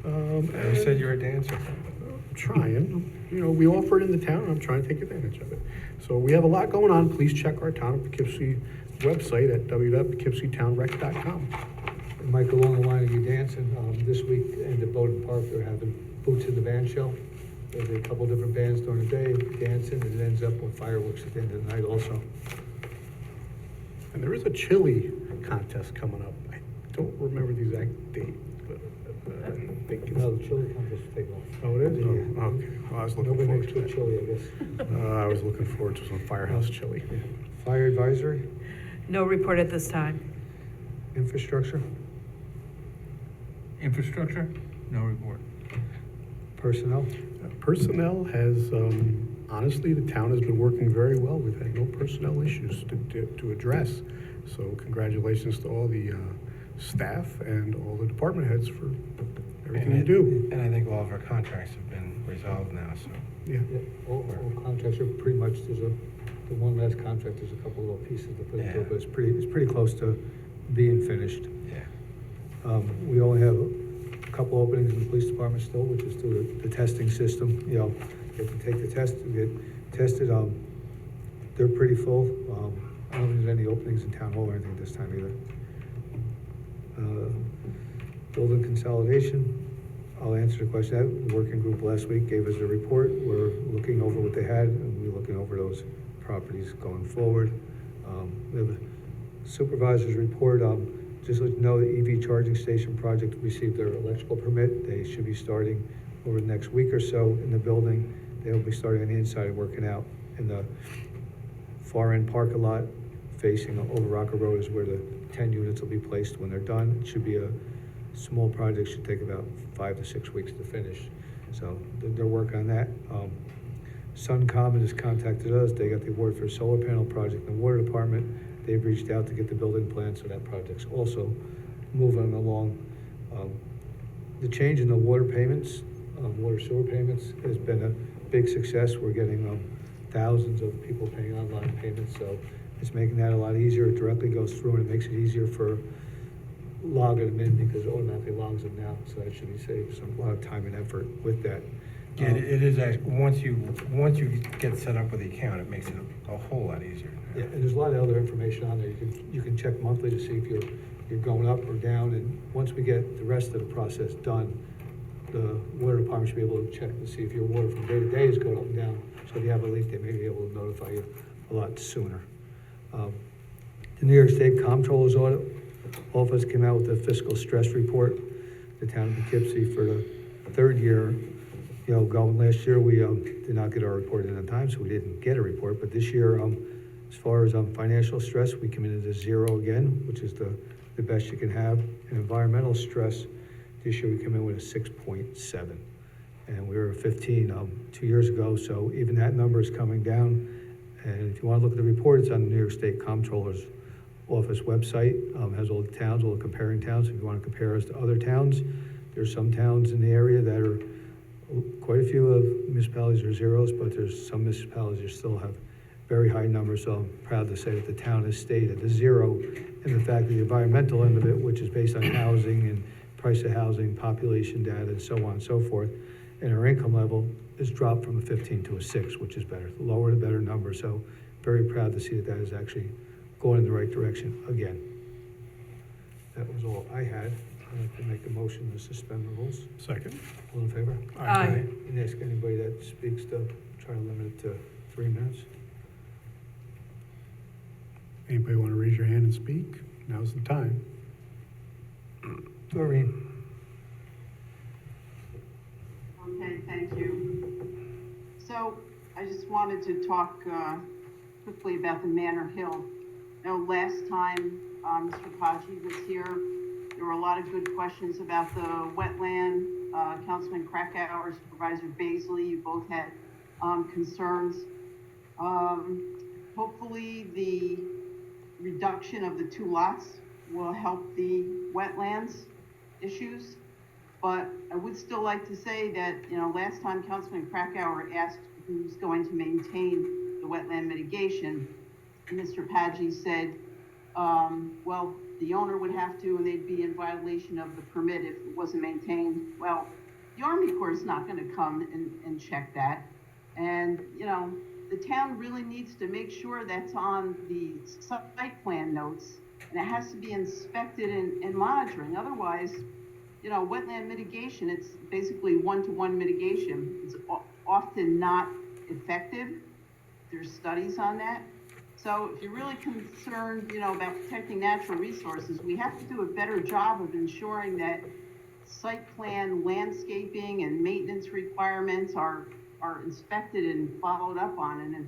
You said you're a dancer. I'm trying. You know, we offer it in the town, and I'm trying to take advantage of it. So we have a lot going on. Please check our Town of Poughkeepsie website at www.poughkeepsietownrec.com. And Mike, along the line of you dancing, this weekend at Bowden Park, they're having Boots in the Band show. There's a couple different bands during the day dancing, and it ends up with fireworks at the end of the night also. And there is a chili contest coming up. I don't remember the exact date, but I think it's... No, the chili contest will take off. Oh, it is? Yeah. Oh, okay. Well, I was looking Nobody forward makes to good that. chili, I guess. I was looking forward to some Firehouse chili. Fire advisory, No report at this time. infrastructure, Infrastructure? No report. personnel. Personnel has, honestly, the town has been working very well. We've had no personnel issues to address. So congratulations to all the staff and all the department heads for everything you do. And I think all of our contracts have been resolved now, so. Yeah. All contracts are pretty much, the one last contract, there's a couple little pieces to put into it, but it's pretty close to being finished. Yeah. We only have a couple openings in the police department still, which is through the testing system. You know, you have to take the test to get tested. They're pretty full. I don't think there's any openings in town hall or anything this time either. Building consolidation, I'll answer the question. The working group last week gave us a report. We're looking over what they had, and we're looking over those properties going forward. We have a supervisor's report. Just let you know, the EV charging station project received their electrical permit. They should be starting over the next week or so in the building. They'll be starting on the inside and working out in the far end parking lot facing over Rocker Road is where the 10 units will be placed when they're done. It should be a small project, should take about 5 to 6 weeks to finish. So they're working on that. Suncom has contacted us. They got the award for a solar panel project in the water department. They've reached out to get the building plan, so that project's also moving along. The change in the water payments, water sewer payments, has been a big success. We're getting thousands of people paying online payments, so it's making that a lot easier. It directly goes through, and it makes it easier for logging them in because it automatically logs them now. So that should be saved a lot of time and effort with that. Yeah, it is actually, once you get set up with the account, it makes it a whole lot easier. Yeah, and there's a lot of other information on there. You can check monthly to see if you're going up or down, and once we get the rest of the process done, the water department should be able to check to see if your water from day to day is going up and down. So if you have a leak, they may be able to notify you a lot sooner. The New York State Comptroller's Office came out with a fiscal stress report. The town of Poughkeepsie for the third year, going last year, we did not get our report in on time, so we didn't get a report. But this year, as far as financial stress, we committed to 0 again, which is the best you can have. And environmental stress, this year we come in with a 6.7. And we were at 15 2 years ago, so even that number is coming down. And if you want to look at the report, it's on the New York State Comptroller's Office website. Has all the towns, all the comparing towns. If you want to compare us to other towns, there's some towns in the area that are, quite a few of municipalities are zeros, but there's some municipalities that still have very high numbers. So I'm proud to say that the town has stayed at the 0, and the fact that the environmental end of it, which is based on housing and price of housing, population data, and so on and so forth, and our income level is dropped from a 15 to a 6, which is better. The lower, the better number. So very proud to see that is actually going in the right direction again. That was all I had. I'd like to make a motion to suspend the rules. Second. All in favor? Aye. And ask anybody that speaks to try to limit it to 3 minutes. Anybody want to raise your hand and speak? Now's the time. Doreen. Okay, thank you. So I just wanted to talk quickly about the Manor Hill. Now, last time Mr. Paggi was here. There were a lot of good questions about the wetland. Councilman Krakauer, Supervisor Baisley, you both had concerns. Hopefully the reduction of the 2 lots will help the wetlands issues. But I would still like to say that, last time Councilman Krakauer asked who's going to maintain the wetland mitigation, Mr. Paggi said, well, the owner would have to, and they'd be in violation of the permit if it wasn't maintained. Well, the Army Corps is not gonna come and check that. And, the town really needs to make sure that's on the site plan notes, and it has to be inspected and monitoring. Otherwise, wetland mitigation, it's basically one-to-one mitigation. It's often not effective. There's studies on that. So if you're really concerned, about protecting natural resources, we have to do a better job of ensuring that site plan, landscaping, and maintenance requirements are inspected and followed up on. And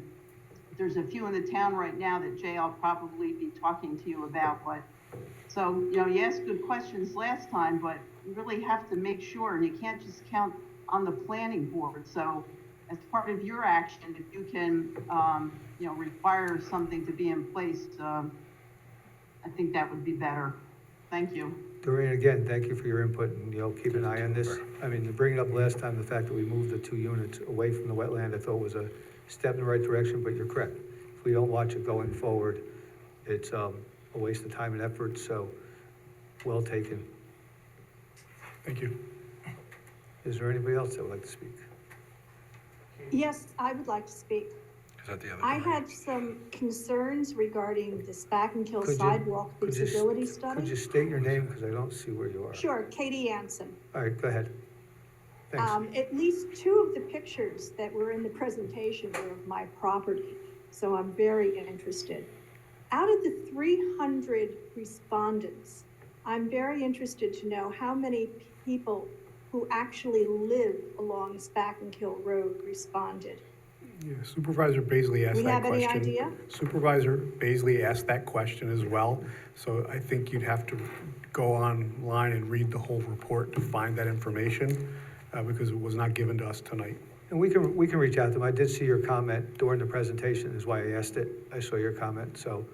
there's a few in the town right now that Jay, I'll probably be talking to you about. But so, you asked good questions last time, but you really have to make sure, and you can't just count on the planning board. So as part of your action, if you can, require something to be in place, I think that would be better. Thank you. Doreen, again, thank you for your input, and, keep an eye on this. I mean, to bring it up last time, the fact that we moved the 2 units away from the wetland, I thought was a step in the right direction, but you're correct. If we don't watch it going forward, it's a waste of time and effort, so well taken. Thank you. Is there anybody else that would like to speak? Yes, I would like to speak. Is that the other? I had some concerns regarding the Spackenkill Could you- sidewalk could you- feasibility Could study. you state your name, because I don't see where you are? Sure, Katie Anson. All right, go ahead. Thanks. At least 2 of the pictures that were in the presentation were of my property, so I'm very interested. Out of the 300 respondents, I'm very interested to know how many people who actually live along Spackenkill Road responded. Yeah, Supervisor Baisley asked We that have any question. idea? Supervisor Baisley asked that question as well, so I think you'd have to go online and read the whole report to find that information, because it was not given to us tonight. And we can reach out to them. I did see your comment during the presentation, is why I asked it. I saw your comment, so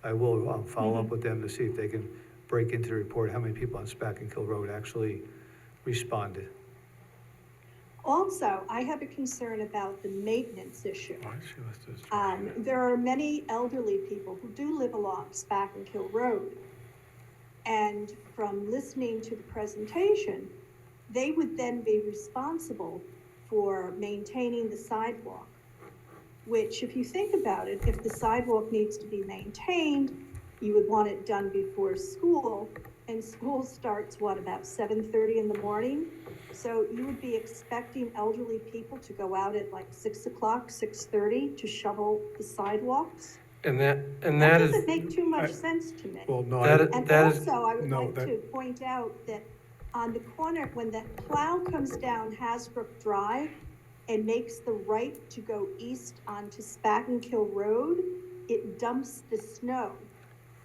I will follow up with them to see if they can break into the report how many people on Spackenkill Road actually responded. Also, I have a concern about the maintenance issue. Why is she listed as There are many elderly people who do live along Spackenkill Road. And from listening to the presentation, they would then be responsible for maintaining the sidewalk, which, if you think about it, if the sidewalk needs to be maintained, you would want it done before school, and school starts, about 7:30 in the morning? So you would be expecting elderly people to go out at like 6 o'clock, 6:30 to shovel the sidewalks? And that That is. doesn't make too much sense to me. Well, no, And that is- also, I would no, like that- to point out that on the corner, when the plow comes down Hasbrook Drive and makes the right to go east onto Spackenkill Road, it dumps the snow.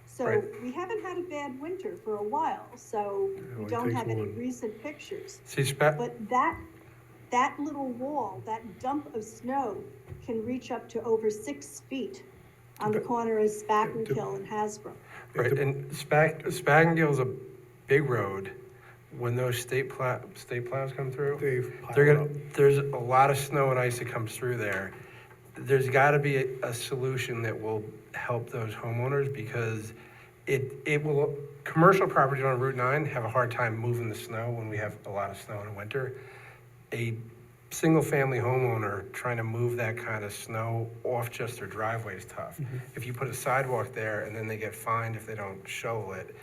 So Right. we haven't had a bad winter for a while, so we it don't takes have any one. recent pictures. See, But that little wall, that dump of snow can reach up to over 6 feet on the corner of Spackenkill and Hasbrook. Right, and Spaggingill's a big road. When those state plows come through, there's a lot of snow and ice that comes through there. There's gotta be a solution that will help those homeowners, because it will, commercial properties on Route 9 have a hard time moving the snow when we have a lot of snow in winter. A single-family homeowner trying to move that kind of snow off just their driveway is tough. If you put a sidewalk there and then they get fined if they don't shovel it,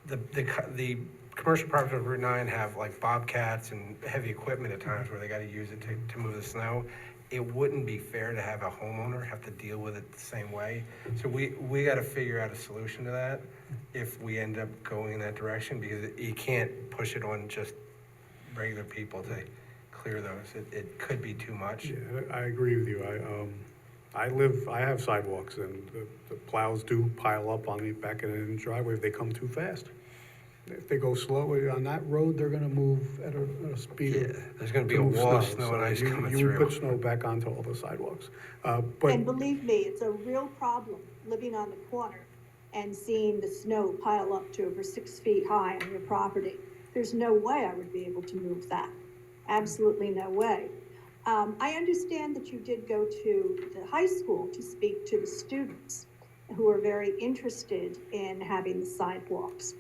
the commercial properties on Route 9 have like bobcats and heavy equipment at times where they gotta use it to move the snow. It wouldn't be fair to have a homeowner have to deal with it the same way. So we gotta figure out a solution to that if we end up going in that direction, because you can't push it on just regular people to clear those. It could be too much. Yeah, I agree with you. I have sidewalks, and the plows do pile up on the back of the driveway if they come too fast. If they go slow on that road, they're gonna move at a speed. Yeah, there's gonna be to a move wall of snow So and ice coming You would through. put snow back onto all the sidewalks. And But believe me, it's a real problem living on the corner and seeing the snow pile up to over 6 feet high on your property. There's no way I would be able to move that. Absolutely no way. I understand that you did go to the high school to speak to the students who are very interested in having the sidewalks.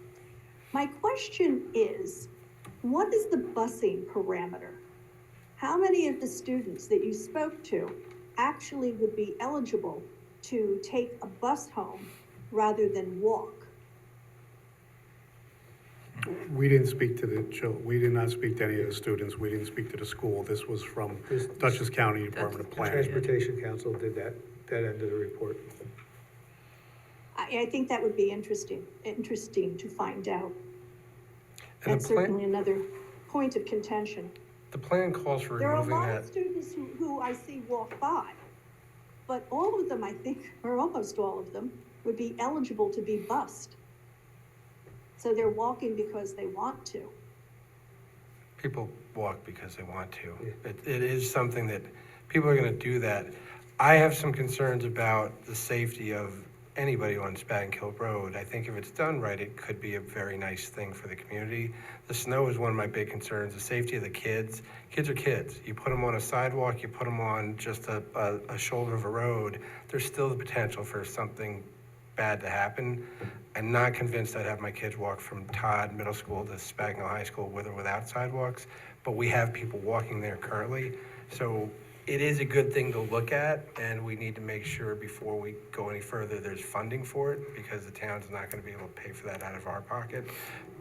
My question is, what is the busing parameter? How many of the students that you spoke to actually would be eligible to take a bus home rather than walk? we didn't speak to we did not speak to any of the students. We didn't speak to the school. This was from Dutchess County Department of The Planning. Transportation Council did that end of the report. I think that would be interesting to find out. And That's the plan, certainly another point of contention. the plan calls for There are a removing lot that. of students who I see walk by, but all of them, I think, or almost all of them, would be eligible to be bused. So they're walking because they want to. People walk because they want to. It is something that people are going to do that. I have some concerns about the safety of anybody on Spagnkill Road. I think if it's done right, it could be a very nice thing for the community. The snow is one of my big concerns, the safety of the kids. Kids are kids. You put them on a sidewalk, you put them on just a shoulder of a road, there's still the potential for something bad to happen. I'm not convinced I'd have my kids walk from Todd Middle School to Spagnkill High School with or without sidewalks, but we have people walking there currently. So it is a good thing to look at, and we need to make sure before we go any further, there's funding for it, because the town's not gonna be able to pay for that out of our pocket.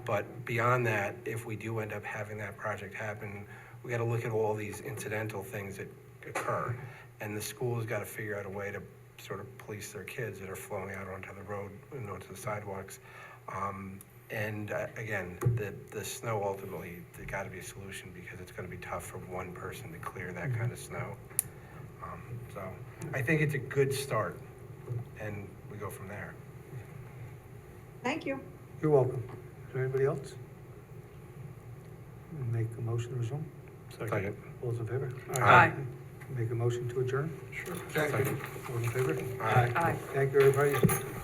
But beyond that, if we do end up having that project happen, we gotta look at all these incidental things that occur. And the school's gotta figure out a way to sort of police their kids that are flowing out onto the road and onto the sidewalks. Again, the snow ultimately, there gotta be a solution, because it's gonna be tough for one person to clear that kind of snow. So I think it's a good start, and we go from there. Thank you. You're welcome. Is there anybody else? Make a motion to resume? Second. All those in favor? Aye. Make a motion to adjourn? Sure. Second. All those in favor? Aye. Aye. Thank you, everybody.